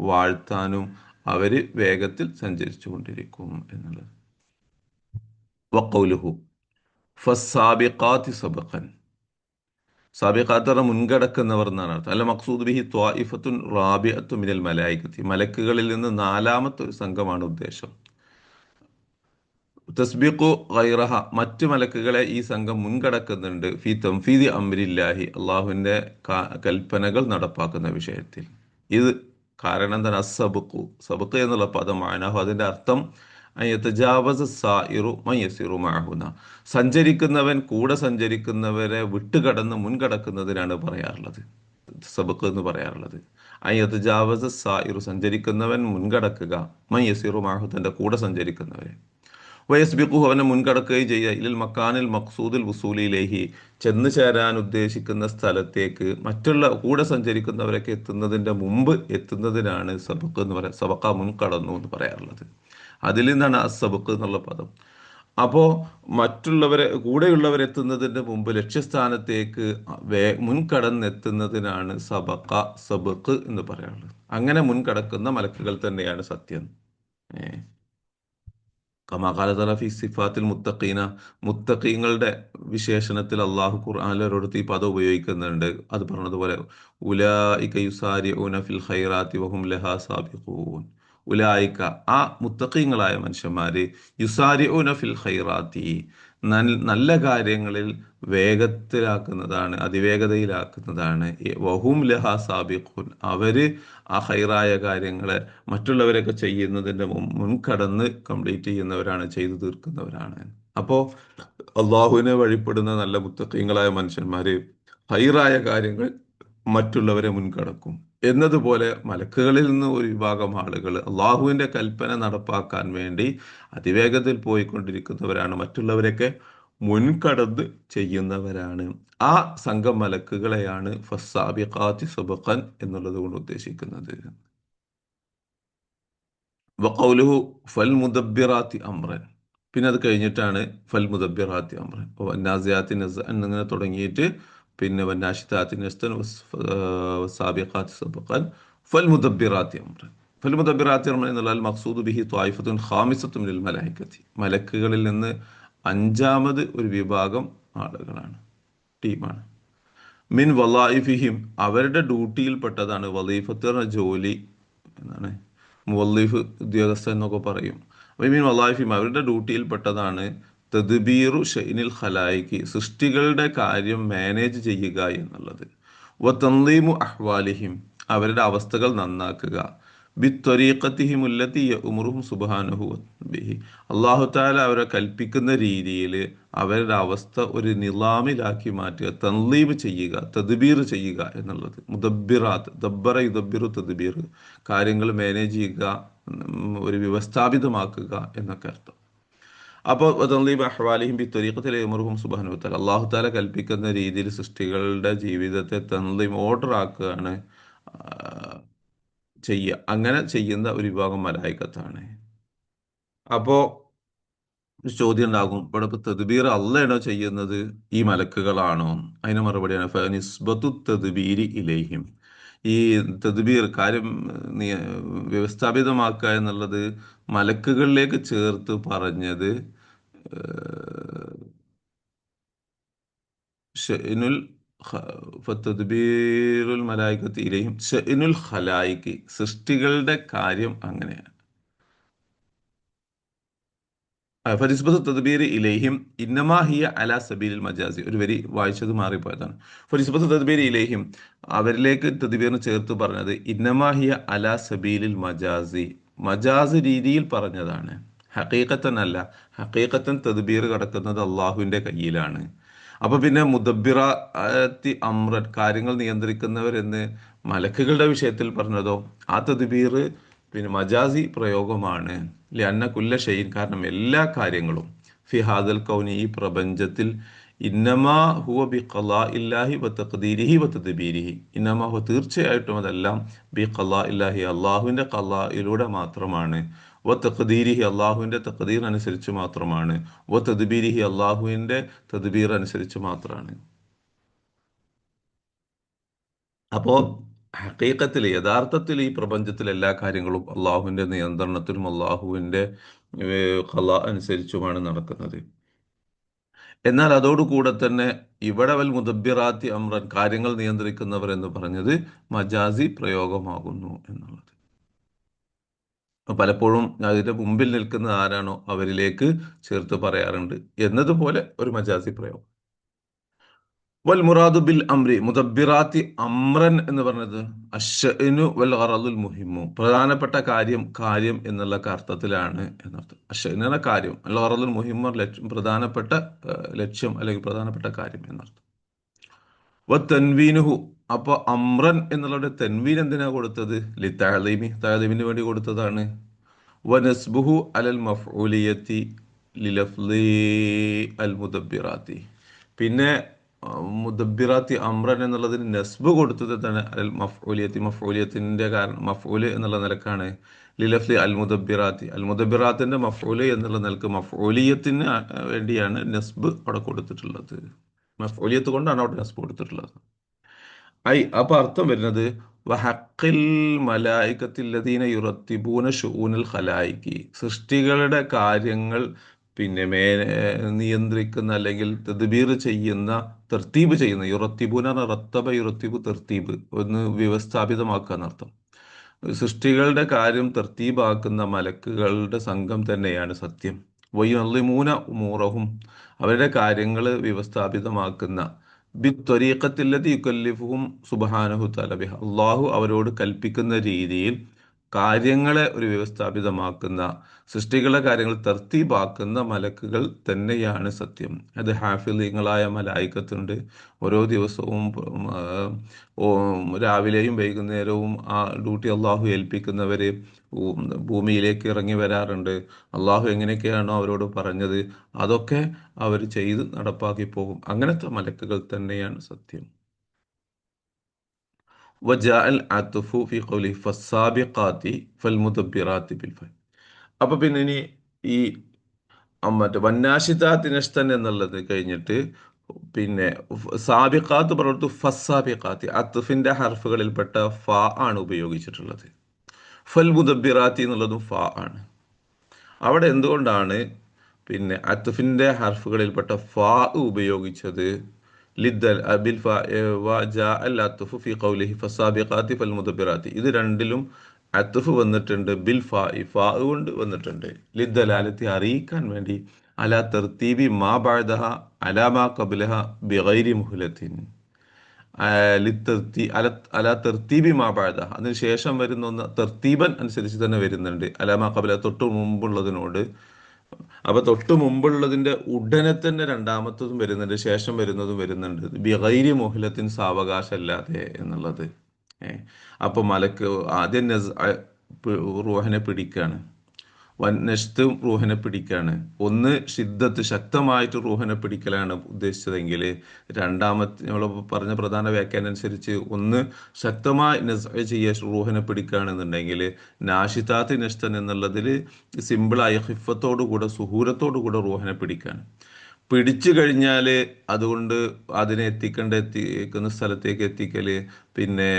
വാഴ്ത്താനും അവർ വേഗത്തിൽ സഞ്ചരിച്ചു കൊണ്ടിരിക്കും എന്നുള്ളത്. വഖൗലുഹു ഫസ്സാബിഖാതി സബ്ഖൻ, സാബിഖാത്തറ മുൻകടക്കുന്നവർ എന്നാണ് അർത്ഥം. അല്ല മഖ്സൂദ് ബിഹി ത്വായിഫത്തുൻ റാബിഅത്തു മിനൽ മലായികത്തി, മലക്കുകളിൽ നിന്ന് നാലാമത്തെ ഒരു സംഘമാണ് ഉദ്ദേശം. തസ്ബീഖു ഗൈറഹ, മറ്റു മലക്കുകളെ ഈ സംഘം മുൻകടക്കുന്നുണ്ട്. ഫി തംഫീദി അംരില്ലാഹി, അള്ളാഹുവിൻ്റെ കൽപ്പനകൾ നടപ്പാക്കുന്ന വിഷയത്തിൽ. ഇത് കാരണം എന്താണ്? അസ്സബഖു, സബഖ് എന്നുള്ള പദം മാനഹു, അതിൻ്റെ അർത്ഥം സഞ്ചരിക്കുന്നവൻ കൂടെ സഞ്ചരിക്കുന്നവരെ വിട്ടുകടന്ന് മുൻകടക്കുന്നതിനാണ് പറയാറുള്ളത്, സബക്ക് എന്ന് പറയാറുള്ളത്. അയ്യത്ജാവസ സായിറു, സഞ്ചരിക്കുന്നവൻ മുൻകടക്കുക, മയ്യസിറു മാഹു, തൻ്റെ കൂടെ സഞ്ചരിക്കുന്നവരെ. വയസ്ബിഖു, അവനെ മുൻകടക്കുകയും ചെയ്യുക, ഇലിൽ മക്കാനിൽ മഖ്സൂദിൽ വുസൂലിലേഹി, ചെന്ന് ചേരാൻ ഉദ്ദേശിക്കുന്ന സ്ഥലത്തേക്ക് മറ്റുള്ള കൂടെ സഞ്ചരിക്കുന്നവരൊക്കെ എത്തുന്നതിൻ്റെ മുമ്പ് എത്തുന്നതിനാണ് സബക്ക് എന്ന് പറയാം. സബക്ക, മുൻകടന്നു എന്ന് പറയാറുള്ളത്. അതിൽ നിന്നാണ് അസബക്ക് എന്നുള്ള പദം. അപ്പോൾ മറ്റുള്ളവരെ കൂടെയുള്ളവരെത്തുന്നതിൻ്റെ മുമ്പ് ലക്ഷ്യസ്ഥാനത്തേക്ക് മുൻകടന്നെത്തുന്നതിനാണ് സബക്ക് എന്ന് പറയാനുള്ളത്. അങ്ങനെ മുൻകടക്കുന്ന മലക്കുകൾ തന്നെയാണ് സത്യം. ഏ കമാ ഖാല തആല ഫി സിഫാത്തിൽ മുത്തഖീന, മുത്തഖീങ്ങളുടെ വിശേഷണത്തിൽ അള്ളാഹു ഖുർആനിലൊരിടത്ത് ഈ പദം ഉപയോഗിക്കുന്നുണ്ട്. അത് പറഞ്ഞതുപോലെ ഉലായിക യുസാരിഊന ഫിൽ ഖൈറാത്തി വഹും ലഹാ സാബിഖൂൻ. ഉലായിക, ആ മുത്തഖീങ്ങളായ മനുഷ്യന്മാര്, യുസാരിഊന ഫിൽ ഖൈറാത്തി, നല്ല കാര്യങ്ങളിൽ വേഗത്തിലാക്കുന്നതാണ്, അതിവേഗതയിലാക്കുന്നതാണ്. വഹും ലഹാ സാബിഖൂൻ, അവര് ആ ഹൈറായ കാര്യങ്ങളെ മറ്റുള്ളവരൊക്കെ ചെയ്യുന്നതിൻ്റെ മുൻകടന്ന് കംപ്ലീറ്റ് ചെയ്യുന്നവരാണ്, ചെയ്തു തീർക്കുന്നവരാണ്. അപ്പോൾ അള്ളാഹുവിനെ വഴിപ്പെടുന്ന നല്ല മുത്തഖീങ്ങളായ മനുഷ്യന്മാര് ഹൈറായ കാര്യങ്ങൾ മറ്റുള്ളവരെ മുൻകടക്കും. എന്നതുപോലെ മലക്കുകളിൽ നിന്ന് ഒരു വിഭാഗം ആളുകൾ അള്ളാഹുവിൻ്റെ കൽപ്പന നടപ്പാക്കാൻ വേണ്ടി അതിവേഗത്തിൽ പോയിക്കൊണ്ടിരിക്കുന്നവരാണ്, മറ്റുള്ളവരൊക്കെ മുൻകടന്ന് ചെയ്യുന്നവരാണ്. ആ സംഘം മലക്കുകളെയാണ് ഫസ്സാബിഖാത്തി സബഖൻ എന്നുള്ളത് കൊണ്ട് ഉദ്ദേശിക്കുന്നത്. വഖൗലുഹു ഫൽ മുദബ്ബിറാത്തി അംറൻ, പിന്നെ അത് കഴിഞ്ഞിട്ടാണ് ഫൽ മുദബ്ബിറാത്തി അംറൻ. അപ്പോൾ വന്നാസിയാത്തി നസ്അൻ എന്നിങ്ങനെ തുടങ്ങിയിട്ട് പിന്നെ വന്നാഷിതാത്തി നസ്തൻ വസ്സാബിഖാത്തി സബഖൻ ഫൽ മുദബ്ബിറാത്തി അംറൻ. ഫൽ മുദബ്ബിറാത്തി അംറൻ എന്നുള്ള മഖ്സൂദ് ബിഹി ത്വായിഫത്തുൻ ഖാമിസത്തുൻ മിനൽ മലായികത്തി, മലക്കുകളിൽ നിന്ന് അഞ്ചാമത് ഒരു വിഭാഗം ആളുകളാണ്, ടീമാണ്. മിൻ വലായിഫിഹിം, അവരുടെ ഡ്യൂട്ടിയിൽപ്പെട്ടതാണ്. വലീഫത്ത് പറഞ്ഞ ജോലി എന്നാണ്, മുവല്ലീഫ് ഉദ്യോഗസ്ഥൻ എന്നൊക്കെ പറയും. അപ്പോൾ മീൻ വലായിഫിഹിം, അവരുടെ ഡ്യൂട്ടിയിൽപ്പെട്ടതാണ് തദ്ബീറു ഷൈനിൽ ഖലായിക്ക്, സൃഷ്ടികളുടെ കാര്യം മാനേജ് ചെയ്യുക എന്നുള്ളത്. വ തൻളീമു അഹ്വാലിഹിം, അവരുടെ അവസ്ഥകൾ നന്നാക്കുക. ബിത്വരീഖത്തിഹിമുല്ലത്തി യഉമുറുഹും സുബ്ഹാനഹു ബിഹി, അല്ലാഹു തആല അവരെ കൽപ്പിക്കുന്ന രീതിയിൽ അവരുടെ അവസ്ഥ ഒരു നിലാമിലാക്കി മാറ്റുക, തൻലീബ് ചെയ്യുക, തദ്ബീർ ചെയ്യുക എന്നുള്ളത്. മുദബ്ബിറാത്ത്, ദബ്ബറ യുദബ്ബിറു തദ്ബീർ, കാര്യങ്ങൾ മാനേജ് ചെയ്യുക, ഒരു വ്യവസ്ഥാപിതമാക്കുക എന്നൊക്കെ അർത്ഥം. അപ്പോൾ തൻലീബ് അഹ്വാലിഹിം ബിത്വരീഖത്തിൽ യഉമുറുഹും സുബ്ഹാനഹു തആല, അല്ലാഹു തആല കൽപ്പിക്കുന്ന രീതിയിൽ സൃഷ്ടികളുടെ ജീവിതത്തെ തൻലീം, ഓർഡർ ആക്കുകയാണ് ചെയ്യുക. അങ്ങനെ ചെയ്യുന്ന ഒരു വിഭാഗം മലായികത്താണ്. അപ്പോ ഒരു ചോദ്യം ഉണ്ടാകും, ഇവിടെ ഇപ്പൊ തദ്ബീർ അള്ളയാണോ ചെയ്യുന്നത്, ഈ മലക്കുകളാണോ? അതിന് മറുപടിയാണ് ഫനിസ്ബത്തു തദ്ബീരി ഇലൈഹിം. ഈ തദ്ബീർ കാര്യം നിയ- വ്യവസ്ഥാപിതമാക്കുക എന്നുള്ളത് മലക്കുകളിലേക്ക് ചേർത്ത് പറഞ്ഞത് ഷെഇനുൽ ഫതദ്ബീറുൽ മലായികത്തി ഇലൈഹിം ഷെഇനുൽ ഖലായിക്ക്, സൃഷ്ടികളുടെ കാര്യം അങ്ങനെയാണ്. ഫരിസ്ബത്ത് തദ്ബീർ ഇലൈഹിം ഇന്നമാ ഹിയ അലാ സബീലിൽ മജാസി, ഒരു വരി വായിച്ചത് മാറിപ്പോയതാണ്. ഫരിസ്ബത്ത് തദ്ബീർ ഇലൈഹിം, അവരിലേക്ക് തദ്ബീറിന് ചേർത്ത് പറഞ്ഞത് ഇന്നമാ ഹിയ അലാ സബീലിൽ മജാസി, മജാസ് രീതിയിൽ പറഞ്ഞതാണ്, ഹഖീഖത്തൻ അല്ല. ഹഖീഖത്തൻ തദ്ബീർ കിടക്കുന്നത് അള്ളാഹുവിൻ്റെ കയ്യിലാണ്. അപ്പൊ പിന്നെ മുദബ്ബിറാത്തി അമ്രൻ, കാര്യങ്ങൾ നിയന്ത്രിക്കുന്നവർ എന്ന് മലക്കുകളുടെ വിഷയത്തിൽ പറഞ്ഞതോ, ആ തദ്ബീർ പിന്നെ മജാസി പ്രയോഗമാണ്. ലിഅന്ന കുല്ല ഷൈഇൻ, കാരണം എല്ലാ കാര്യങ്ങളും ഫി ഹാദൽ കൗനി, ഈ പ്രപഞ്ചത്തിൽ, ഇന്നമാ ഹുവ ബി ഖളാഇല്ലാഹി വ തഖ്ദീരിഹി വ തദ്ബീരിഹി, ഇന്നമാ ഹുവ, തീർച്ചയായിട്ടും അതെല്ലാം ബി ഖളാഇല്ലാഹി, അള്ളാഹുവിൻ്റെ ഖളായിലൂടെ മാത്രമാണ്. വ തഖ്ദീരിഹി, അള്ളാഹുവിൻ്റെ തഖ്ദീർ അനുസരിച്ച് മാത്രമാണ്. വ തദ്ബീരിഹി, അള്ളാഹുവിൻ്റെ തദ്ബീർ അനുസരിച്ച് മാത്രമാണ്. അപ്പോൾ ഹഖീഖത്തിൽ, യഥാർത്ഥത്തിൽ ഈ പ്രപഞ്ചത്തിലെ എല്ലാ കാര്യങ്ങളും അള്ളാഹുവിൻ്റെ നിയന്ത്രണത്തിലും അള്ളാഹുവിൻ്റെ ഖളാ അനുസരിച്ചുമാണ് നടക്കുന്നത്. എന്നാൽ അതോടുകൂടെ തന്നെ ഇവിടെ വൽ മുദബ്ബിറാത്തി അമ്രൻ, കാര്യങ്ങൾ നിയന്ത്രിക്കുന്നവർ എന്ന് പറഞ്ഞത് മജാസി പ്രയോഗമാകുന്നു എന്നുള്ളത്. പലപ്പോഴും അതിന്റെ മുമ്പിൽ നിൽക്കുന്ന ആരാണോ അവരിലേക്ക് ചേർത്ത് പറയാറുണ്ട് എന്നതുപോലെ ഒരു മജാസി പ്രയോഗം. വൽ മുറാദു ബിൽ അംരി മുദബ്ബിറാത്തി അമ്രൻ എന്ന് പറഞ്ഞത് അശ്ശഇനു വൽ ഗറദുൽ മുഹിമ്മു, പ്രധാനപ്പെട്ട കാര്യം എന്നുള്ള അർത്ഥത്തിലാണ് എന്നർത്ഥം. അശ്ശഇന എന്ന കാര്യം, അൽ ഗറദുൽ മുഹിമ്മു ലക്ഷ്യം, പ്രധാനപ്പെട്ട ലക്ഷ്യം അല്ലെങ്കിൽ പ്രധാനപ്പെട്ട കാര്യം എന്നർത്ഥം. വ തൻവീനുഹു, അപ്പൊ അമ്രൻ എന്നുള്ള തൻവീൻ എന്തിനാ കൊടുത്തത്? ലി തഅലീമി, തഅലീമിന് വേണ്ടി കൊടുത്തതാണ്. വ നസ്ബുഹു അലൽ മഫ്ഊലിയത്തി ലിലഫ്ളി അൽ മുദബ്ബിറാത്തി, പിന്നെ മുദബ്ബിറാത്തി അമ്രൻ എന്നുള്ളതിന് നെസ്ബ് കൊടുത്തത് തന്നെ അൽ മഫ്ഊലിയത്തിൻ്റെ കാരണം മഫ്ഊല് എന്നുള്ള നിലക്കാണ്. ലിലഫ്ലി അൽ മുദബ്ബിറാത്തി അൽ മുദബ്ബിറാത്തിൻ്റെ മഫ്ഊല് എന്നുള്ള നിലക്ക് മഫ്ഊലിയത്തിന് വേണ്ടിയാണ് നെസ്ബ് അവിടെ കൊടുത്തിട്ടുള്ളത്. മഫ്ഊലിയത്ത് കൊണ്ടാണ് അവിടെ നെസ്ബ് കൊടുത്തിട്ടുള്ളത്. അപ്പൊ അർത്ഥം വരുന്നത് വഹക്കിൽ മലായികത്തില്ലദീന യുറത്തിബൂന ഷുഊനൽ ഖലായിക്കി, സൃഷ്ടികളുടെ കാര്യങ്ങൾ പിന്നെ നിയന്ത്രിക്കുന്ന അല്ലെങ്കിൽ തദ്ബീർ ചെയ്യുന്ന, തർത്തീബ് ചെയ്യുന്ന, യുറത്തിബൂന റത്തബ യുറത്തിബു തർത്തീബ്, ഒന്ന് വ്യവസ്ഥാപിതമാക്കുക എന്നർത്ഥം. സൃഷ്ടികളുടെ കാര്യം തർത്തീബാക്കുന്ന മലക്കുകളുടെ സംഘം തന്നെയാണ് സത്യം. വയുഅള്ളിമൂന ഉമൂറഹും, അവരുടെ കാര്യങ്ങൾ വ്യവസ്ഥാപിതമാക്കുന്ന, ബിത്വരീഖത്തില്ലതി യുക്കല്ലിഫുഹും സുബ്ഹാനഹു തആല ബിഹ, അള്ളാഹു അവരോട് കൽപ്പിക്കുന്ന രീതിയിൽ കാര്യങ്ങളെ ഒരു വ്യവസ്ഥാപിതമാക്കുന്ന, സൃഷ്ടികളുടെ കാര്യങ്ങൾ തർത്തീബാക്കുന്ന മലക്കുകൾ തന്നെയാണ് സത്യം. അത് ഹാഫിളീങ്ങളായ മലായിക്കത്തുണ്ട്. ഓരോ ദിവസവും രാവിലെയും വൈകുന്നേരവും ആ ഡ്യൂട്ടി അള്ളാഹു ഏൽപ്പിക്കുന്നവർ ഭൂമിയിലേക്ക് ഇറങ്ങി വരാറുണ്ട്. അള്ളാഹു എങ്ങനെയൊക്കെയാണോ അവരോട് പറഞ്ഞത് അതൊക്കെ അവർ ചെയ്ത് നടപ്പാക്കി പോകും. അങ്ങനത്തെ മലക്കുകൾ തന്നെയാണ് സത്യം. വജാഅൽ അത്ഫു ഫി ഖൗലിഹി ഫസ്സാബിഖാത്തി ഫൽമുദബ്ബിറാത്തി ബിൽഫൽ. അപ്പൊ പിന്നെ ഇനി ഈ മറ്റേ വന്നാശിതാത്തി നഷ്തൻ എന്നുള്ളത് കഴിഞ്ഞിട്ട് പിന്നെ സാബിഖാത്ത് പറഞ്ഞു, ഫസ്സാബിഖാത്തി അത്ഫിന്റെ ഹർഫുകളിൽപ്പെട്ട ഫ ആണ് ഉപയോഗിച്ചിട്ടുള്ളത്. ഫൽ മുദബ്ബിറാത്തി എന്നുള്ളതും ഫ ആണ്. അവിടെ എന്തുകൊണ്ടാണ് പിന്നെ അത്ഫിന്റെ ഹർഫുകളിൽപ്പെട്ട ഫ ഉപയോഗിച്ചത്? ലിദ്ദൽ അബിൽ ഫ വ ജാ അൽ അത്ഫു ഫി ഖൗലിഹി ഫസ്സാബിഖാത്തി ഫൽ മുദബ്ബിറാത്തി, ഇത് രണ്ടിലും അത്ഫ് വന്നിട്ടുണ്ട്. ബിൽ ഫാ കൊണ്ട് വന്നിട്ടുണ്ട്. ലിദ്ദലാലത്തി അറിയിക്കാൻ വേണ്ടി, അലാ തർത്തീബി മാ ബഅദഹ അലാ മാ ഖബ്ലഹ ബിഗൈരി മുഹ്ലത്തിൻ, അലാ തർത്തീബി മാ ബഅദഹ, അതിന് ശേഷം വരുന്ന ഒന്ന് തർത്തീബൻ അനുസരിച്ച് തന്നെ വരുന്നുണ്ട്. അലാ മാ ഖബ്ലഹ തൊട്ട് മുമ്പുള്ളതിനോട്. അപ്പൊ തൊട്ട് മുമ്പുള്ളതിന്റെ ഉടനെ തന്നെ രണ്ടാമത്തതും വരുന്നുണ്ട്, ശേഷം വരുന്നതും വരുന്നുണ്ട്. ബിഗൈരി മുഹ്ലത്തിൻ, സാവകാശമല്ലാതെ എന്നുള്ളത്. അപ്പൊ മലക്ക് ആദ്യം റൂഹിനെ പിടിക്കാണ്, നഷ്തും റൂഹിനെ പിടിക്കാണ്. ഒന്ന് ഷിദ്ദത്ത്, ശക്തമായിട്ട് റൂഹിനെ പിടിക്കലാണ് ഉദ്ദേശിച്ചതെങ്കിൽ, രണ്ടാമത്തെ നമ്മൾ പറഞ്ഞ പ്രധാന വ്യാഖ്യാനം അനുസരിച്ച് ഒന്ന് ശക്തമായി ചെയ്യുക റൂഹിനെ പിടിക്കുകയാണെന്നുണ്ടെങ്കിൽ, നാഷിതാത്ത് നഷ്തൻ എന്നുള്ളതിൽ സിമ്പിളായ ഹിഫത്തോടു കൂടെ സുഹൂരത്തോടു കൂടെ റൂഹിനെ പിടിക്കാണ്. പിടിച്ചു കഴിഞ്ഞാൽ അതുകൊണ്ട് അതിനെ എത്തിക്കുന്ന സ്ഥലത്തേക്ക് എത്തിക്കല്, പിന്നെ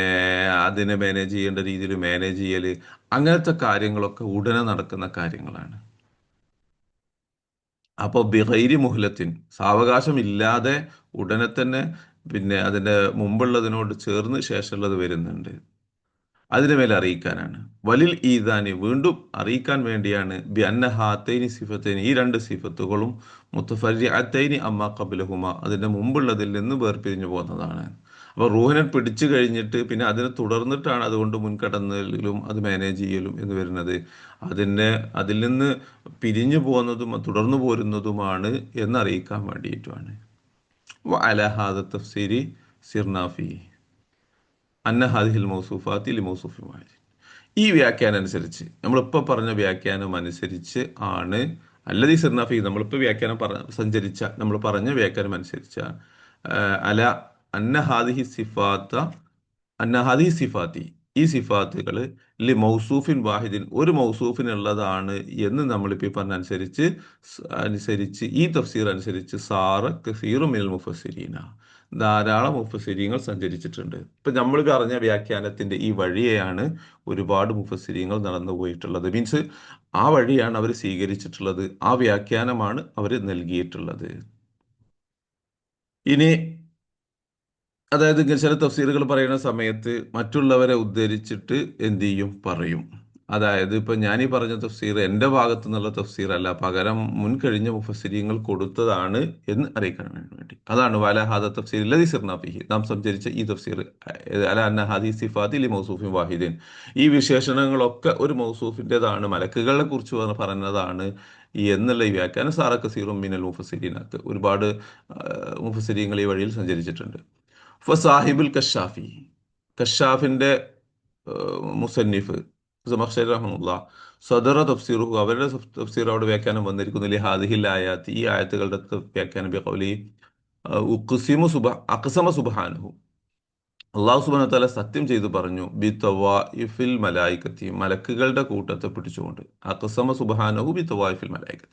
അതിനെ മാനേജ് ചെയ്യേണ്ട രീതിയിൽ മാനേജ് ചെയ്യല്, അങ്ങനത്തെ കാര്യങ്ങളൊക്കെ ഉടനെ നടക്കുന്ന കാര്യങ്ങളാണ്. അപ്പോൾ ബിഗൈരി മുഹ്ലത്തിൻ, സാവകാശം ഇല്ലാതെ ഉടനെ തന്നെ പിന്നെ അതിൻ്റെ മുമ്പുള്ളതിനോട് ചേർന്ന് ശേഷമുള്ളത് വരുന്നുണ്ട്. അതിന് മേലെ അറിയിക്കാനാണ്. വലിൽ ഈദാനി, വീണ്ടും അറിയിക്കാൻ വേണ്ടിയാണ്. ബി അന്ന ഹാത്തൈനി സിഫത്തൈനി, ഈ രണ്ട് സിഫത്തുകളും മുത്തഫരിഅത്തൈനി അമ്മാ ഖബ്ലഹുമ, അതിൻ്റെ മുമ്പുള്ളതിൽ നിന്ന് വേർപിരിഞ്ഞു പോകുന്നതാണ്. അപ്പോൾ റൂഹിനെ പിടിച്ചു കഴിഞ്ഞിട്ട് പിന്നെ അതിനെ തുടർന്നിട്ടാണ് അതുകൊണ്ട് മുൻകടന്നലും അത് മാനേജ് ചെയ്യലും എന്ന് വരുന്നത്. അതിൽ നിന്ന് പിരിഞ്ഞു പോകുന്നതും തുടർന്നു പോരുന്നതുമാണ് എന്നറിയിക്കാൻ വേണ്ടിയിട്ടുമാണ്. അല ഹാദ തഫ്സീരി സിർനാഫി അന്ന ഹാദിഹിൽ മൗസൂഫാത്തി ലി മൗസൂഫി വാഹിദ്. ഈ വ്യാഖ്യാനം അനുസരിച്ച്, നമ്മളിപ്പോൾ പറഞ്ഞ വ്യാഖ്യാനം അനുസരിച്ച് ആണ് അല്ലദീ സിർനാഫി, നമ്മളിപ്പോൾ വ്യാഖ്യാനം നമ്മൾ പറഞ്ഞ വ്യാഖ്യാനം അനുസരിച്ച അല അന്ന ഹാദിഹി സിഫാത്ത അന്ന ഹാദിഹി സിഫാത്തി, ഈ സിഫാത്തുകൾ ലി മൗസൂഫിൻ വാഹിദിൻ, ഒരു മൗസൂഫിനുള്ളതാണ് എന്ന് നമ്മളിപ്പോൾ പറഞ്ഞ അനുസരിച്ച് ഈ തഫ്സീർ അനുസരിച്ച് സാറ കസീറു മിനൽ മുഫസ്സിരീന, ധാരാളം മുഫസ്സിരീങ്ങൾ സഞ്ചരിച്ചിട്ടുണ്ട്. ഇപ്പം നമ്മൾ പറഞ്ഞ വ്യാഖ്യാനത്തിന്റെ ഈ വഴിയെയാണ് ഒരുപാട് മുഫസ്സിരീങ്ങൾ നടന്നു പോയിട്ടുള്ളത്. മീൻസ് ആ വഴിയാണ് അവർ സ്വീകരിച്ചിട്ടുള്ളത്, ആ വ്യാഖ്യാനമാണ് അവർ നൽകിയിട്ടുള്ളത്. ഇനി അതായത് ചില തഫ്സീറുകൾ പറയുന്ന സമയത്ത് മറ്റുള്ളവരെ ഉദ്ധരിച്ചിട്ട് എന്ത് ചെയ്യും, പറയും. അതായത് ഇപ്പം ഞാനീ പറഞ്ഞ തഫ്സീർ എൻ്റെ ഭാഗത്തു നിന്നുള്ള തഫ്സീറല്ല, പകരം മുൻകഴിഞ്ഞ മുഫസ്സിരീങ്ങൾ കൊടുത്തതാണ് എന്ന് അറിയിക്കാൻ വേണ്ടി. അതാണ് വല ഹാദ തഫ്സീർ ലദീ സിർനാ ഫീഹി, നാം സഞ്ചരിച്ച ഈ തഫ്സീർ അല അന്ന ഹാദി സിഫാത്തി ലി മൗസൂഫിൻ വാഹിദിൻ, ഈ വിശേഷണങ്ങളൊക്കെ ഒരു മൗസൂഫിൻ്റെതാണ്, മലക്കുകളെ കുറിച്ച് പറഞ്ഞതാണ് എന്നുള്ള ഈ വ്യാഖ്യാനം സാറ കസീറും മിനൽ മുഫസ്സിരീനകത്ത് ഒരുപാട് മുഫസ്സിരീങ്ങൾ ഈ വഴിയിൽ സഞ്ചരിച്ചിട്ടുണ്ട്. ഫസാഹിബുൽ കശാഫി, കശാഫിന്റെ മുസന്നിഫ് സമഖ്ശരി റഹ്മത്തുള്ളാഹ്, സദറ തഫ്സീറുഹു, അവരുടെ തഫ്സീർ അവിടെ വ്യാഖ്യാനം വന്നിരിക്കുന്നു. ഹാദിഹിൽ ആയാത്ത്, ഈ ആയത്തുകളുടെ വ്യാഖ്യാനം ബിഖൗലി ഉഖ്സിമു സുബ അഖ്സമ സുബ്ഹാനഹു, അള്ളാഹു സുബ്ഹാനഹു വ തആല സത്യം ചെയ്തു പറഞ്ഞു, ബി തവായിഫിൽ മലായികത്തി, മലക്കുകളുടെ കൂട്ടത്തെ പിടിച്ചുകൊണ്ട്. അഖ്സമ സുബ്ഹാനഹു ബി തവായിഫിൽ മലായികത്തി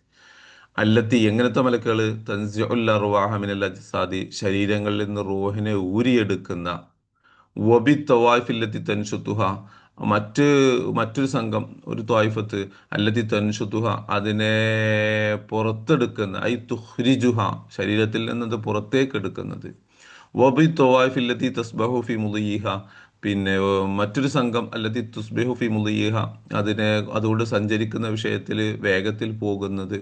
അല്ലത്തി, എങ്ങനത്തെ മലക്കുകൾ, തൻസിഉൽ അർവാഹ മിനൽ അജ്സാദി, ശരീരങ്ങളിൽ നിന്ന് റൂഹിനെ ഊരിയെടുക്കുന്ന, വബി തവായിഫില്ലത്തി തൻഷുത്തുഹ, മറ്റ് മറ്റൊരു സംഘം, ഒരു ത്വായിഫത്ത്, അല്ലത്തി തൻഷുത്തുഹ, അതിനെ പുറത്തെടുക്കുന്ന, ഐ തുഹ്രിജുഹ, ശരീരത്തിൽ നിന്നത് പുറത്തേക്ക് എടുക്കുന്നത്, വബി ത്വായിഫില്ലത്തി തസ്ബഹു ഫി മുളിയിഹ, പിന്നെ മറ്റൊരു സംഘം, അല്ലത്തി തുസ്ബിഹു ഫി മുളിയിഹ, അതിനെ അതുകൊണ്ട് സഞ്ചരിക്കുന്ന വിഷയത്തിൽ വേഗത്തിൽ പോകുന്നത്,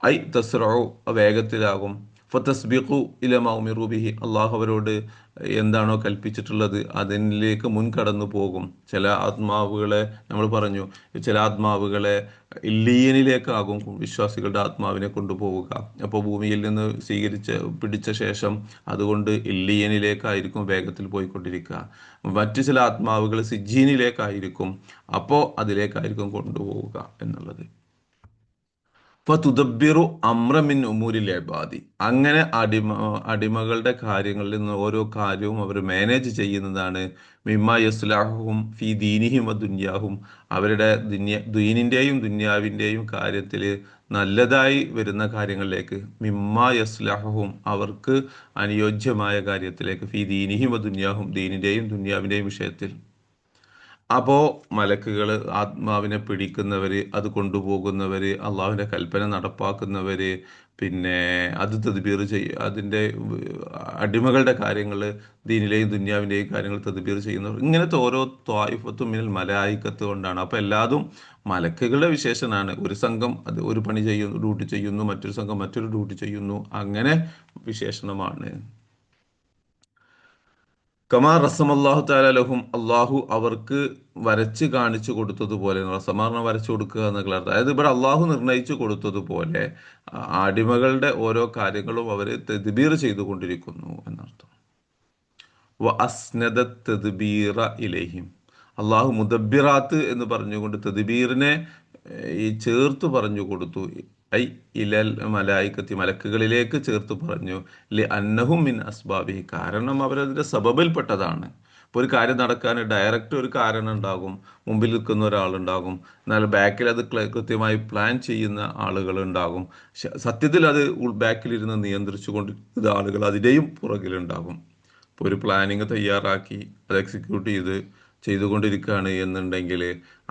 ഐ തസ്റഉ, വേഗത്തിലാകും, ഫതസ്ബിഖു ഇല മാ ഉമിറു ബിഹി, അള്ളാഹു അവരോട് എന്താണോ കൽപ്പിച്ചിട്ടുള്ളത് അതിലേക്ക് മുൻകടന്നു പോകും. ചില ആത്മാവുകളെ നമ്മൾ പറഞ്ഞു, ചില ആത്മാവുകളെ ഇല്ലീയനിലേക്കാകും വിശ്വാസികളുടെ ആത്മാവിനെ കൊണ്ടുപോവുക. അപ്പോൾ ഭൂമിയിൽ നിന്ന് പിടിച്ച ശേഷം അതുകൊണ്ട് ഇല്ലീയനിലേക്കായിരിക്കും വേഗത്തിൽ പോയിക്കൊണ്ടിരിക്കുക. മറ്റു ചില ആത്മാവുകൾ സിജ്ജീനിലേക്കായിരിക്കും, അപ്പോൾ അതിലേക്കായിരിക്കും കൊണ്ടുപോവുക എന്നുള്ളത്. ഫതുദബ്ബിറു അമ്ര മിൻ ഉമൂരിൽ ഇബാദി, അങ്ങനെ അടിമകളുടെ കാര്യങ്ങളിൽ നിന്ന് ഓരോ കാര്യവും അവർ മാനേജ് ചെയ്യുന്നതാണ്. മിമ്മ യസ്ലാഹും ഫി ദീനിഹിം വ ദുന്യാഹും, അവരുടെ ദീനിൻ്റെയും ദുന്യാവിൻ്റെയും കാര്യത്തിൽ നല്ലതായി വരുന്ന കാര്യങ്ങളിലേക്ക്, മിമ്മ യസ്ലാഹും, അവർക്ക് അനുയോജ്യമായ കാര്യത്തിലേക്ക്, ഫി ദീനിഹിം വ ദുന്യാഹും, ദീനിൻ്റെയും ദുന്യാവിൻ്റെയും വിഷയത്തിൽ. അപ്പോൾ മലക്കുകൾ ആത്മാവിനെ പിടിക്കുന്നവര്, അത് കൊണ്ടുപോകുന്നവര്, അള്ളാഹുവിൻ്റെ കൽപ്പന നടപ്പാക്കുന്നവര്, പിന്നെ അത് തദ്ബീർ അതിൻ്റെ അടിമകളുടെ കാര്യങ്ങൾ, ദീനിലെയും ദുന്യാവിൻ്റെയും കാര്യങ്ങൾ തദ്ബീർ ചെയ്യുന്നവർ, ഇങ്ങനത്തെ ഓരോ ത്വായിഫത്തും മിനൽ മലായിക്കത്ത് കൊണ്ടാണ്. അപ്പോൾ എല്ലാതും മലക്കുകളുടെ വിശേഷനാണ്. ഒരു സംഘം അത് ഒരു പണി ചെയ്യുന്നു, ഡ്യൂട്ടി ചെയ്യുന്നു, മറ്റൊരു സംഘം മറ്റൊരു ഡ്യൂട്ടി ചെയ്യുന്നു, അങ്ങനെ വിശേഷണമാണ്. കമാ റസമല്ലാഹു തആല ലഹും, അള്ളാഹു അവർക്ക് വരച്ച് കാണിച്ചു കൊടുത്തതുപോലെ, റസമാറിനെ വരച്ചു കൊടുക്കുക എന്നുള്ള അർത്ഥം. അതായത് ഇവിടെ അള്ളാഹു നിർണയിച്ചു കൊടുത്തതുപോലെ അടിമകളുടെ ഓരോ കാര്യങ്ങളും അവർ തദ്ബീർ ചെയ്തുകൊണ്ടിരിക്കുന്നു എന്നർത്ഥം. വ അസ്നദ തദ്ബീറ ഇലൈഹിം, അള്ളാഹു മുദബ്ബിറാത്ത് എന്ന് പറഞ്ഞുകൊണ്ട് തദ്ബീറിനെ ഈ ചേർത്ത് പറഞ്ഞു കൊടുത്തു. ഐ ഇലൽ മലായിക്കത്തി, മലക്കുകളിലേക്ക് ചേർത്ത് പറഞ്ഞു. ലി അന്നഹും മിൻ അസ്ബാബി, കാരണം അവരതിൻ്റെ സബബിൽപ്പെട്ടതാണ്. ഇപ്പോൾ ഒരു കാര്യം നടക്കാൻ ഡയറക്റ്റ് ഒരു കാരണം ഉണ്ടാകും, മുമ്പിൽ നിൽക്കുന്ന ഒരാളുണ്ടാകും, എന്നാൽ ബാക്കിൽ അത് കൃത്യമായി പ്ലാൻ ചെയ്യുന്ന ആളുകൾ ഉണ്ടാകും. സത്യത്തിൽ അത് ബാക്കിലിരുന്ന് നിയന്ത്രിച്ചു കൊണ്ടിരുന്ന ആളുകൾ അതിൻ്റെയും പുറകിലുണ്ടാകും. ഇപ്പോൾ ഒരു പ്ലാനിങ് തയ്യാറാക്കി അത് എക്സിക്യൂട്ട് ചെയ്തുകൊണ്ടിരിക്കുകയാണ് എന്നുണ്ടെങ്കിൽ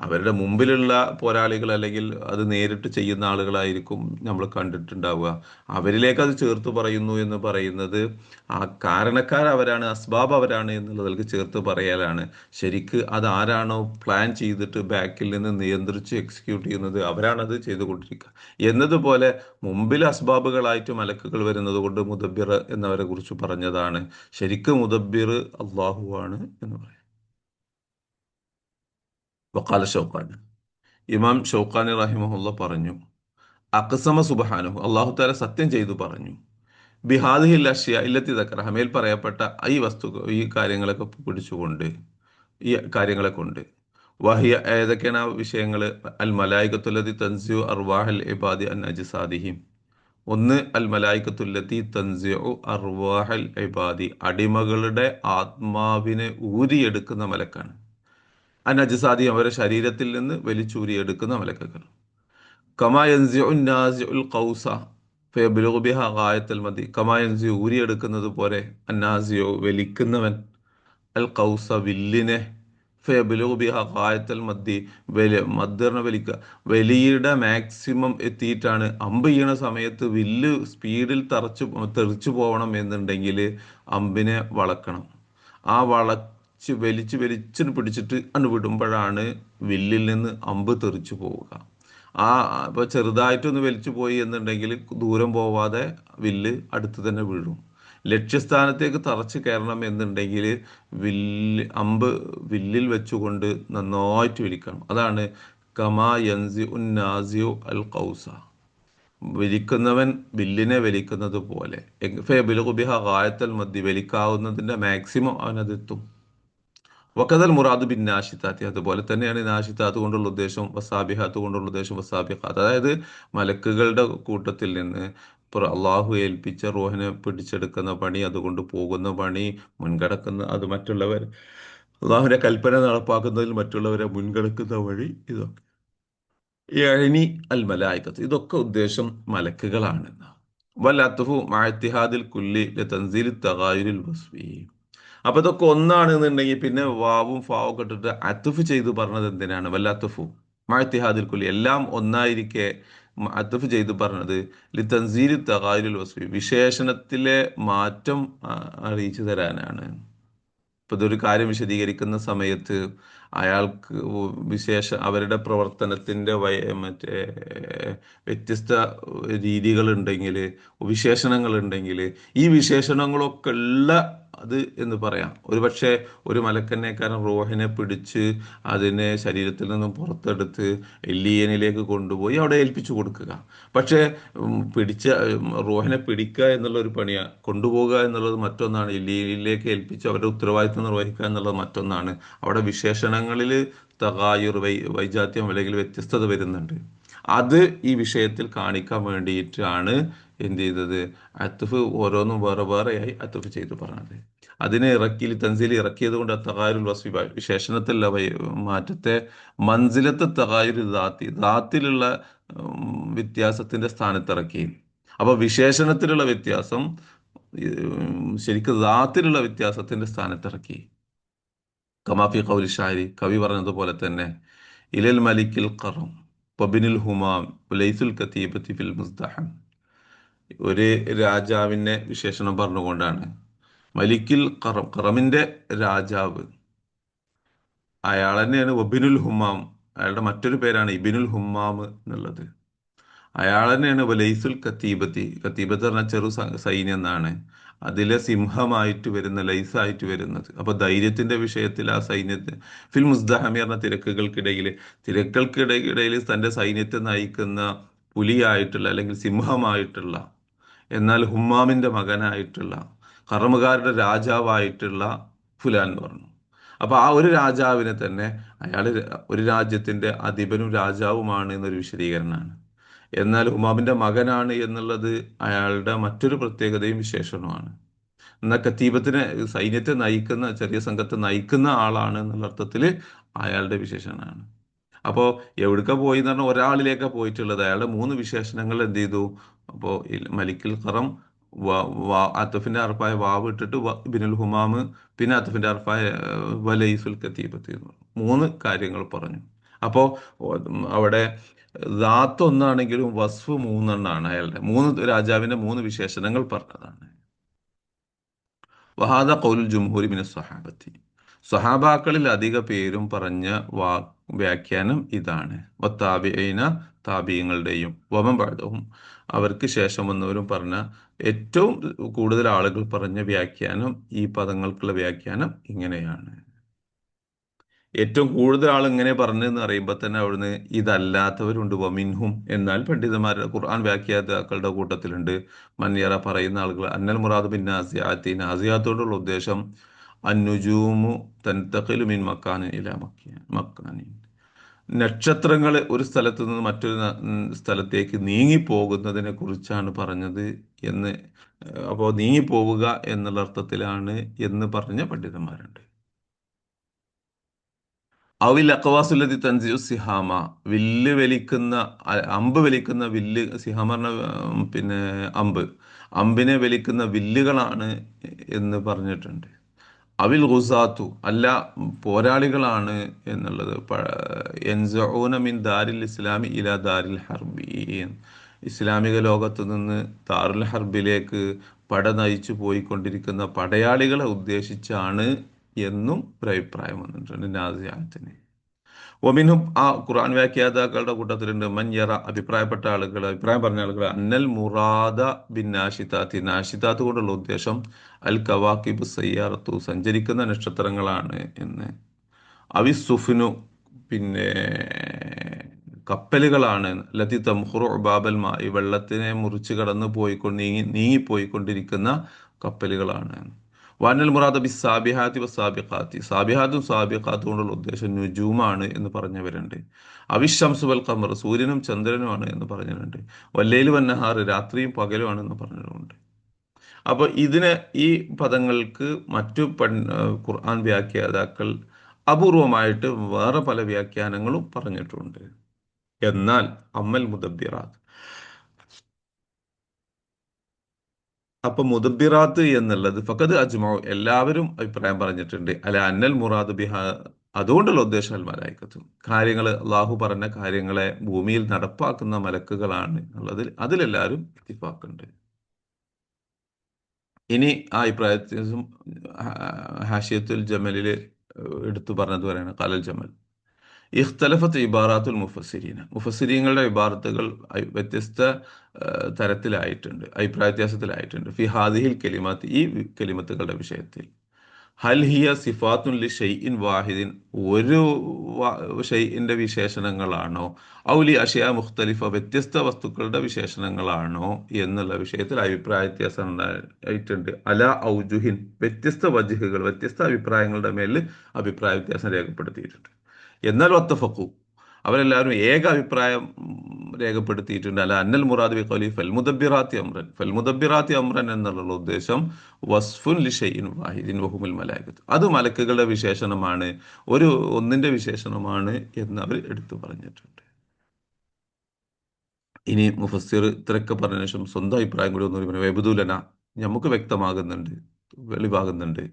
അവരുടെ മുമ്പിലുള്ള പോരാളികൾ, അല്ലെങ്കിൽ അത് നേരിട്ട് ചെയ്യുന്ന ആളുകളായിരിക്കും നമ്മൾ കണ്ടിട്ടുണ്ടാവുക. അവരിലേക്ക് അത് ചേർത്ത് പറയുന്നു എന്ന് പറയുന്നത് ആ കാരണക്കാരവരാണ്, അസ്ബാബ് അവരാണ് എന്നുള്ളതിലേക്ക് ചേർത്ത് പറയലാണ്. ശരിക്ക് അത് ആരാണോ പ്ലാൻ ചെയ്തിട്ട് ബാക്കിൽ നിന്ന് നിയന്ത്രിച്ച് എക്സിക്യൂട്ട് ചെയ്യുന്നത്, അവരാണത് ചെയ്തുകൊണ്ടിരിക്കുക. എന്നതുപോലെ മുമ്പിൽ അസ്ബാബുകളായിട്ട് മലക്കുകൾ വരുന്നത് കൊണ്ട് മുദബ്ബിർ എന്നവരെ കുറിച്ച് പറഞ്ഞതാണ്. ശരിക്കും മുദബ്ബിർ അള്ളാഹുവാണ് എന്ന് പറയും. വഖാല ഷൗക്കാനി, ഇമാം ഷൗക്കാനി റഹിമഹുല്ല പറഞ്ഞു, അഖ്സമ സുബ്ഹാനഹു, അള്ളാഹു തആല സത്യം ചെയ്തു പറഞ്ഞു, ബിഹാദിഹിൽ അഷ്യ ഇല്ലത്തി ദക്കറഹ, മേൽ പറയപ്പെട്ട ഈ ഈ കാര്യങ്ങളൊക്കെ പിടിച്ചുകൊണ്ട്, ഈ കാര്യങ്ങളെ കൊണ്ട്, വഹിയ, ഏതൊക്കെയാണ് ആ വിഷയങ്ങൾ, അൽ മലായികത്തുല്ലതി തൻസിഉ അർവാഹൽ ഇബാദി അൻ അജ്സാദിഹിം, ഒന്ന് അൽ മലായികത്തുല്ലതി തൻസിഉ അർവാഹൽ ഇബാദി, അടിമകളുടെ ആത്മാവിനെ ഊരിയെടുക്കുന്ന മലക്കാണ്. അൻ അജ്സാദി, അവരുടെ ശരീരത്തിൽ നിന്ന് വലിച്ചൂരിയെടുക്കുന്ന മലക്കുകൾ. കമാ യൻസിഉ നാസിഉൽ ഖൗസ ഫയബ്ലുഗു ബിഹാ ഗായത്തുൽ മദി, കമാ യൻസിഉ ഊരിയെടുക്കുന്നത് പോലെ, അന്നാസിഉ വലിക്കുന്നവൻ, അൽ ഖൗസ വില്ലിനെ, ഫയബ്ലുഗു ബിഹാ ഗായത്തുൽ മദ്ദി, മദ്ദറിനെ വലിക്കുക, വലിയുടെ മാക്സിമം എത്തിയിട്ടാണ്. അമ്പ് ചെയ്യണ സമയത്ത് വില്ല് സ്പീഡിൽ തെറിച്ചു പോകണം എന്നുണ്ടെങ്കിൽ അമ്പിനെ വളക്കണം. ആ വലിച്ച് പിടിച്ചിട്ട് അന്ന് വിടുമ്പോഴാണ് വില്ലിൽ നിന്ന് അമ്പ് തെറിച്ചു പോവുക. ആ ഇപ്പോൾ ചെറുതായിട്ടൊന്ന് വലിച്ചു പോയി എന്നുണ്ടെങ്കിൽ ദൂരം പോവാതെ വില്ല് അടുത്ത് തന്നെ വീഴും. ലക്ഷ്യസ്ഥാനത്തേക്ക് തറച്ച് കയറണം എന്നുണ്ടെങ്കിൽ അമ്പ് വില്ലിൽ വെച്ചുകൊണ്ട് നന്നായിട്ട് വലിക്കണം. അതാണ് കമാ യൻസി ഉന്നാസിയു അൽ ഖൗസ, വലിക്കുന്നവൻ വില്ലിനെ വലിക്കുന്നത് പോലെ. ഫയബ്ലുഗു ബിഹാ ഗായത്തുൽ മദ്ദി, വലിക്കാവുന്നതിൻ്റെ മാക്സിമം അവനതെത്തും. വക്കതൽ മുറാദ് ബിൻ നാഷിത്താത്തി, അതുപോലെ തന്നെയാണ് നാഷിത്താത്ത് കൊണ്ടുള്ള ഉദ്ദേശം, വസാബിഹാത്ത് കൊണ്ടുള്ള ഉദ്ദേശം വസാബിഹാത്ത്, അതായത് മലക്കുകളുടെ കൂട്ടത്തിൽ നിന്ന് ഇപ്പോൾ അള്ളാഹു ഏൽപ്പിച്ച റൂഹിനെ പിടിച്ചെടുക്കുന്ന പണി, അതുകൊണ്ട് പോകുന്ന പണി, മുൻകടക്കുന്ന അത് മറ്റുള്ളവർ അള്ളാഹുവിന്റെ കൽപ്പന നടപ്പാക്കുന്നതിൽ മറ്റുള്ളവരെ മുൻകടക്കുന്ന വഴി, ഇതൊക്കെ യഅനി അൽ മലായികത്ത്, ഇതൊക്കെ ഉദ്ദേശം മലക്കുകളാണ്. വല്ലത്തുഫു മഅത്തിഹാദിൽ കുല്ലി തൻസീൽ തഗായുരിൽ വസ്ഫി. അപ്പൊ ഇതൊക്കെ ഒന്നാണെന്നുണ്ടെങ്കിൽ പിന്നെ വാവും ഫാവും ഒക്കെ ഇട്ടിട്ട് അത്തുഫ് ചെയ്ത് പറഞ്ഞത് എന്തിനാണ്? വല്ലത്തുഫു മഅത്തിഹാദിൽ കുല്ലി, എല്ലാം ഒന്നായിരിക്കെ അത്തുഫ് ചെയ്ത് പറഞ്ഞത് ലി തൻസീൽ തഗായുരിൽ വസ്ഫി, വിശേഷണത്തിലെ മാറ്റം അറിയിച്ചു തരാനാണ്. ഇപ്പൊ ഇതൊരു കാര്യം വിശദീകരിക്കുന്ന സമയത്ത് അയാൾക്ക് അവരുടെ പ്രവർത്തനത്തിന്റെ മറ്റേ വ്യത്യസ്ത രീതികളുണ്ടെങ്കിൽ, വിശേഷണങ്ങളുണ്ടെങ്കിൽ, ഈ വിശേഷണങ്ങളൊക്കെ ഉള്ള അത് എന്ന് പറയാം. ഒരു പക്ഷേ ഒരു മലക്കന്നേക്കാരൻ റോഹിനെ പിടിച്ച് അതിനെ ശരീരത്തിൽ നിന്നും പുറത്തെടുത്ത് എല്ലിയനിലേക്ക് കൊണ്ടുപോയി അവിടെ ഏൽപ്പിച്ചു കൊടുക്കുക. പക്ഷേ റോഹിനെ പിടിക്കുക എന്നുള്ള ഒരു പണിയാണ്, കൊണ്ടുപോകുക എന്നുള്ളത് മറ്റൊന്നാണ്. എല്ലിയനിലേക്ക് ഏൽപ്പിച്ച് അവരുടെ ഉത്തരവാദിത്വം നിർവഹിക്കുക എന്നുള്ളത് മറ്റൊന്നാണ്. അവിടെ വിശേഷണങ്ങളിൽ തഗായുർ, വൈജാത്യം അല്ലെങ്കിൽ വ്യത്യസ്തത വരുന്നുണ്ട്. അത് ഈ വിഷയത്തിൽ കാണിക്കാൻ വേണ്ടിയിട്ടാണ് എന്ത് ചെയ്തത്? അത്തുഫ് ഓരോന്നും വേറെ വേറെയായി അത്തുഫ് ചെയ്ത് പറഞ്ഞത്. അതിനെ തൻസീൽ ഇറക്കിയത് കൊണ്ട് തഗായുൽ വസ്ഫി, വിശേഷണത്തിലുള്ള മാറ്റത്തെ മൻസിലത്ത് തഗായുൽ ദാത്തിലുള്ള വ്യത്യാസത്തിന്റെ സ്ഥാനത്തിറക്കി. അപ്പൊ വിശേഷണത്തിലുള്ള വ്യത്യാസം ശരിക്കും ദാത്തിലുള്ള വ്യത്യാസത്തിന്റെ സ്ഥാനത്തിറക്കി. കമാഫി ഖൗലി ഷാരി, കവി പറഞ്ഞതുപോലെ തന്നെ, ഇലൽ മലിക്കിൽ ഖറം വബിനുൽ ഹുമാം ലൈസുൽ കതീബത്തി ഫിൽ മുസ്ദഹം. ഒരു രാജാവിനെ വിശേഷണം പറഞ്ഞുകൊണ്ടാണ്. മലിക്കിൽ ഖറം, ഖറമിന്റെ രാജാവ്, അയാൾ തന്നെയാണ് വബിനുൽ ഹുമാം, അയാളുടെ മറ്റൊരു പേരാണ് ഇബിനുൽ ഹുമാം എന്നുള്ളത്. അയാൾ തന്നെയാണ് ലൈസുൽ കത്തീബത്തി, കത്തീബത്ത് പറഞ്ഞാൽ ചെറു സൈന്യം എന്നാണ്. അതിലെ സിംഹമായിട്ട് വരുന്ന, ലൈസായിട്ട് വരുന്നത്. അപ്പൊ ധൈര്യത്തിന്റെ വിഷയത്തിൽ ആ സൈന്യത്തെ ഫിൽ മുസ്ദഹമി പറഞ്ഞ തിരക്കുകൾക്കിടയിൽ തന്റെ സൈന്യത്തെ നയിക്കുന്ന പുലിയായിട്ടുള്ള അല്ലെങ്കിൽ സിംഹമായിട്ടുള്ള, എന്നാൽ ഹുമ്മാമിന്റെ മകനായിട്ടുള്ള, കറമുകാരുടെ രാജാവായിട്ടുള്ള ഫുലാൻ എന്ന് പറഞ്ഞു. അപ്പൊ ആ ഒരു രാജാവിനെ തന്നെ അയാൾ ഒരു രാജ്യത്തിന്റെ അധിപനും രാജാവുമാണ് എന്നൊരു വിശദീകരണമാണ്. എന്നാൽ ഹുമാമിന്റെ മകനാണ് എന്നുള്ളത് അയാളുടെ മറ്റൊരു പ്രത്യേകതയും വിശേഷണമാണ്. എന്നാൽ കത്തീബത്തിനെ, സൈന്യത്തെ നയിക്കുന്ന, ചെറിയ സംഘത്തെ നയിക്കുന്ന ആളാണ് എന്നുള്ള അർത്ഥത്തിൽ അയാളുടെ വിശേഷണമാണ്. അപ്പോൾ എവിടേക്ക പോയി എന്ന് പറഞ്ഞാൽ ഒരാളിലേക്കാണ് പോയിട്ടുള്ളത്. അയാളുടെ മൂന്ന് വിശേഷണങ്ങൾ എന്ത് ചെയ്തു? അപ്പോൾ മലിക്കുൽ ഖറം, അത്തഫിന്റെ അർഫായ വാവ് ഇട്ടിട്ട് ബിനുൽ ഹുമാമ്, പിന്നെ അത്തഫിന്റെ അർഫായ വലൈസുൽ കത്തീബത്ത് എന്ന് പറഞ്ഞു. മൂന്ന് കാര്യങ്ങൾ പറഞ്ഞു. അപ്പോൾ അവിടെ ദാത്ത് ഒന്നാണെങ്കിലും വസ്ഫ് മൂന്നെണ്ണാണ്. അയാളുടെ രാജാവിന്റെ മൂന്ന് വിശേഷണങ്ങൾ പറഞ്ഞതാണ്. വഹാദ ഖൗലുൽ ജുംഹൂരി മിന സ്വഹാബത്തി, സ്വഹാബാക്കളിൽ അധിക പേരും പറഞ്ഞ വ്യാഖ്യാനം ഇതാണ്. വത്താബിഈന, താബിഈങ്ങളുടെയും, വമൻ ബഅദഹും, അവർക്ക് ശേഷം വന്നവരും പറഞ്ഞ ഏറ്റവും കൂടുതൽ ആളുകൾ പറഞ്ഞ വ്യാഖ്യാനം, ഈ പദങ്ങൾക്കുള്ള വ്യാഖ്യാനം ഇങ്ങനെയാണ്. ഏറ്റവും കൂടുതൽ ആൾ ഇങ്ങനെ പറഞ്ഞെന്ന് അറിയുമ്പോൾ തന്നെ അവിടുന്ന് ഇതല്ലാത്തവരുണ്ട്. വമിൻഹും, എന്നാൽ പണ്ഡിതന്മാരുടെ ഖുർആൻ വ്യാഖ്യാതാക്കളുടെ കൂട്ടത്തിലുണ്ട് മന്യറ, പറയുന്ന ആളുകൾ, അന്നൽ മുറാദ് ബിൻ നാസിയാത്തി, നാസിയാത്തോടുള്ള ഉദ്ദേശം അന്നുജൂമു തൻതഖിലു മിൻ മക്കാനിൻ ഇലാ മക്കാനിൻ, നക്ഷത്രങ്ങൾ ഒരു സ്ഥലത്ത് നിന്ന് മറ്റൊരു സ്ഥലത്തേക്ക് നീങ്ങിപ്പോകുന്നതിനെ കുറിച്ചാണ് പറഞ്ഞത് എന്ന്. അപ്പോൾ നീങ്ങിപ്പോവുക എന്നുള്ള അർത്ഥത്തിലാണ് എന്ന് പറഞ്ഞ പണ്ഡിതന്മാരുണ്ട്. അവിൽ അക്വാസുല്ലതി തൻസിയു സിഹാമ, വില്ല് വലിക്കുന്ന, അമ്പ് വലിക്കുന്ന വില്ല്, സിഹാമ പറഞ്ഞ പിന്നെ അമ്പിനെ വലിക്കുന്ന വില്ലുകളാണ് എന്ന് പറഞ്ഞിട്ടുണ്ട്. അവിൽ ഗുസാത്തു, അല്ല പോരാളികളാണ് എന്നുള്ളത്. യൻസഊന മിൻ ദാരിൽ ഇസ്ലാമി ഇലാ ദാരിൽ ഹർബി, ഇസ്ലാമിക ലോകത്ത് നിന്ന് ദാറുൽ ഹർബിലേക്ക് പട നയിച്ചു പോയിക്കൊണ്ടിരിക്കുന്ന പടയാളികളെ ഉദ്ദേശിച്ചാണ് എന്നും ഒരു അഭിപ്രായം വന്നിട്ടുണ്ട് നാസിയാത്തിന്. ഒമിനും, ആ ഖുർആൻ വ്യാഖ്യാതാക്കളുടെ കൂട്ടത്തിലുണ്ട് മൻയറ, അഭിപ്രായം പറഞ്ഞ ആളുകൾ, അന്നൽ മുറാദ ബിൻ നാഷിതാത്തി, നാഷിതാത്ത് കൊണ്ടുള്ള ഉദ്ദേശം അൽ കവാക്കിബ് സയ്യാറത്തു, സഞ്ചരിക്കുന്ന നക്ഷത്രങ്ങളാണ് എന്ന്. അവിസുഫിനു, പിന്നെ കപ്പലുകളാണ്. ലത്തി തംഹുറു ബാബൽ മായി, വെള്ളത്തിനെ മുറിച്ച് കടന്നു നീങ്ങിപ്പോയിക്കൊണ്ടിരിക്കുന്ന കപ്പലുകളാണ്. വാനൽ മുറാദ ബി സാബിഹാത്തി ബ സാബിഖാത്തി, സാബിഹാത്തും സാബിഖാത്തും കൊണ്ടുള്ള ഉദ്ദേശം നുജൂമാണ് എന്ന് പറഞ്ഞവരുണ്ട്. അവിശംസു വൽ ഖമർ, സൂര്യനും ചന്ദ്രനുമാണ് എന്ന് പറഞ്ഞവരുണ്ട്. വല്ലൈലു വന്നഹാർ, രാത്രിയും പകലുമാണ് എന്ന് പറഞ്ഞവരുണ്ട്. അപ്പോൾ ഇതിന് ഈ പദങ്ങൾക്ക് മറ്റു ഖുർആൻ വ്യാഖ്യാതാക്കൾ അപൂർവമായിട്ട് വേറെ പല വ്യാഖ്യാനങ്ങളും പറഞ്ഞിട്ടുണ്ട്. എന്നാൽ അമ്മൽ മുദബ്ബിറാത്ത്, അപ്പൊ മുദബ്ബിറാത്ത് എന്നുള്ളത് ഫഖദ് അജ്മഉ, എല്ലാവരും അഭിപ്രായം പറഞ്ഞിട്ടുണ്ട്, അല്ല അന്നൽ മുറാദ് ബിഹ, അതുകൊണ്ടുള്ള ഉദ്ദേശം അൽ മലായിക്കത്തും, കാര്യങ്ങൾ അള്ളാഹു പറഞ്ഞ കാര്യങ്ങളെ ഭൂമിയിൽ നടപ്പാക്കുന്ന മലക്കുകളാണ് എന്നുള്ളതിൽ അതിലെല്ലാവരും ഇത്തിഫാക്കുണ്ട്. ഇനി ആ അഭിപ്രായത്തിനും ഹാഷിയത്തുൽ ജമലിൽ എടുത്തു പറഞ്ഞത് പറയാണ് ഖലൽ ജമൽ ഇഖ്തലഫത്ത് ഇബാറാത്തുൽ മുഫസ്സിരീന, മുഫസ്സിരീങ്ങളുടെ ഇബാറത്തുകൾ വ്യത്യസ്ത തരത്തിലായിട്ടുണ്ട്, അഭിപ്രായ വ്യത്യാസത്തിലായിട്ടുണ്ട്. ഫി ഹാദിഹിൽ കെലിമാത്ത്, ഈ കെലിമത്തുകളുടെ വിഷയത്തിൽ. ഹൽ ഹിയ സിഫാത്തുൻ ലി ഷൈഇൻ വാഹിദിൻ, ഒരു ഷൈഇന്റെ വിശേഷണങ്ങളാണോ, ഔലി അഷയ മുഖ്തലിഫ, വ്യത്യസ്ത വസ്തുക്കളുടെ വിശേഷണങ്ങളാണോ എന്നുള്ള വിഷയത്തിൽ അഭിപ്രായ വ്യത്യാസം ഉണ്ടായിട്ടുണ്ട്. അല ഔജുഹിൻ, വ്യത്യസ്ത വജ്ഹുകൾ, വ്യത്യസ്ത അഭിപ്രായങ്ങളുടെ മേൽ അഭിപ്രായ വ്യത്യാസം രേഖപ്പെടുത്തിയിട്ടുണ്ട്. എന്നാൽ വത്തഫഖു, അവരെല്ലാവരും ഏക അഭിപ്രായം രേഖപ്പെടുത്തിയിട്ടുണ്ട്. അല്ല അന്നൽ മുറാദ് ബി ഖൗലി ഫൽ മുദബ്ബിറാത്തി അംറൻ, ഫൽ മുദബ്ബിറാത്തി അംറൻ എന്നുള്ള ഉദ്ദേശം വസ്ഫുൻ ലി ഷൈഇൻ വാഹിദിൻ വഹുമുൽ മലായികത്ത്, അത് മലക്കുകളുടെ വിശേഷണമാണ്, ഒന്നിന്റെ വിശേഷണമാണ് എന്ന് അവർ എടുത്തു പറഞ്ഞിട്ടുണ്ട്. ഇനി മുഫസ്സിർ ഇത്രയൊക്കെ പറഞ്ഞ ശേഷം സ്വന്തം അഭിപ്രായം കൂടി ഒന്നുകൂടി പറഞ്ഞു. വെബുദുലന, നമുക്ക് വ്യക്തമാകുന്നുണ്ട്, വെളിവാകുന്നുണ്ട്.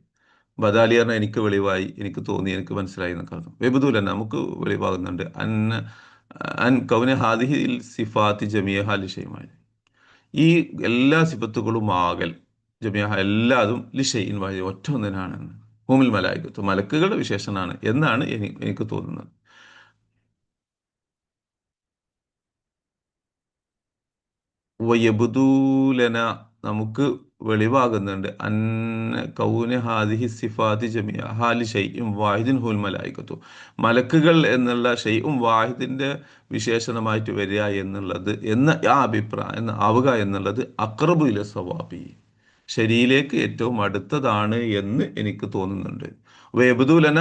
ബദാലി പറഞ്ഞാൽ എനിക്ക് വെളിവായി, എനിക്ക് തോന്നി, എനിക്ക് മനസ്സിലായി എന്നൊക്കെ അർത്ഥം. വെബുദുലന, നമുക്ക് വെളിവാകുന്നുണ്ട്. അൻ കൗന ഹാദിഹിൽ സിഫാത്തി ജമിയഹ ലിഷൈമായി, ഈ എല്ലാ സിഫത്തുകളും ആകൽ ജമിയഹ എല്ലാതും ലിഷൈൻ വാഹി ഒറ്റ ഒന്നിനാണെന്ന്. ഹൂമിൽ മലായികത്ത്, മലക്കുകളുടെ വിശേഷനാണ് എന്നാണ് എനിക്ക് തോന്നുന്നത്. വയബുദൂലന, നമുക്ക് വെളിവാകുന്നുണ്ട്. അന്ന കൗന ഹാദിഹി സിഫാത്തി ജമിയ ഹാലി ഷൈഉം വാഹിദിൻ ഹുൽ മലായികത്തു, മലക്കുകൾ എന്നുള്ള ഷൈഉം വാഹിദിന്റെ വിശേഷണമായിട്ട് വരിക എന്നുള്ളത്, ആ അഭിപ്രായം ആവുക എന്നുള്ളത് അഖ്റബു ഇല സവാബി, ശരിയിലേക്ക് ഏറ്റവും അടുത്തതാണ് എന്ന് എനിക്ക് തോന്നുന്നുണ്ട്. വേബുദൂലന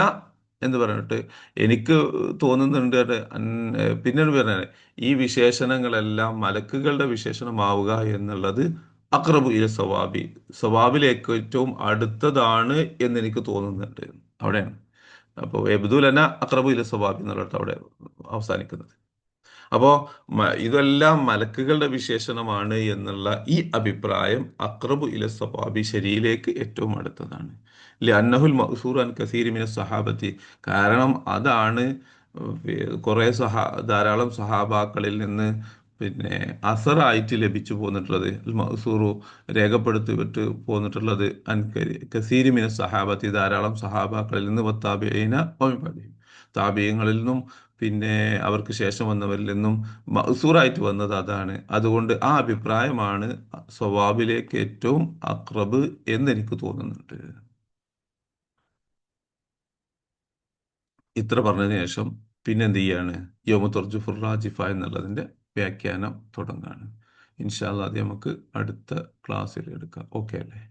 എന്ന് പറഞ്ഞിട്ട് എനിക്ക് തോന്നുന്നുണ്ട്. പിന്നീട് പറഞ്ഞത് ഈ വിശേഷണങ്ങളെല്ലാം മലക്കുകളുടെ വിശേഷണമാവുക എന്നുള്ളത് അഖ്റബു ഇല സവാബി, സവാബിലേക്ക് ഏറ്റവും അടുത്തതാണ് എന്ന് എനിക്ക് തോന്നുന്നുണ്ട്. അവിടെയാണ് അപ്പോൾ എബ്ദുലന അഖ്റബു ഇല സവാബി എന്നുള്ളത് അവിടെ അവസാനിക്കുന്നത്. അപ്പോൾ ഇതെല്ലാം മലക്കുകളുടെ വിശേഷണമാണ് എന്നുള്ള ഈ അഭിപ്രായം അഖ്റബു ഇല സവാബി, ശരിയിലേക്ക് ഏറ്റവും അടുത്തതാണ്. അന്നഹുൽ മഅ്സൂർ അൻ കസീരി മിന സഹാബത്തി, കാരണം അതാണ് ധാരാളം സഹാബാക്കളിൽ നിന്ന് പിന്നെ അസറായിട്ട് ലഭിച്ചു പോന്നിട്ടുള്ളത്. മഅ്സൂറു രേഖപ്പെടുത്തി വിട്ട് പോന്നിട്ടുള്ളത് അൻ കസീരി മിന സഹാബത്തി, ധാരാളം സഹാബാക്കളിൽ നിന്ന്, വത്താബിഈന വമിബഅദിഹിം, താബിഈങ്ങളിൽ നിന്നും പിന്നെ അവർക്ക് ശേഷം വന്നവരിൽ നിന്നും മഅ്സൂറായിട്ട് വന്നത് അതാണ്. അതുകൊണ്ട് ആ അഭിപ്രായമാണ് സ്വവാബിലേക്ക് ഏറ്റവും അഖ്റബ് എന്നെനിക്ക് തോന്നുന്നുണ്ട്. ഇത്ര പറഞ്ഞതിന് ശേഷം പിന്നെ എന്ത് ചെയ്യാണ്, യൗമ തുർജുഫുർ റാജിഫ എന്നുള്ളതിൻ്റെ വ്യാഖ്യാനം തുടങ്ങുകയാണ്. ഇൻഷാ അല്ലാഹ് അത് നമുക്ക് അടുത്ത ക്ലാസ്സിൽ എടുക്കാം. ഓക്കെ അല്ലേ?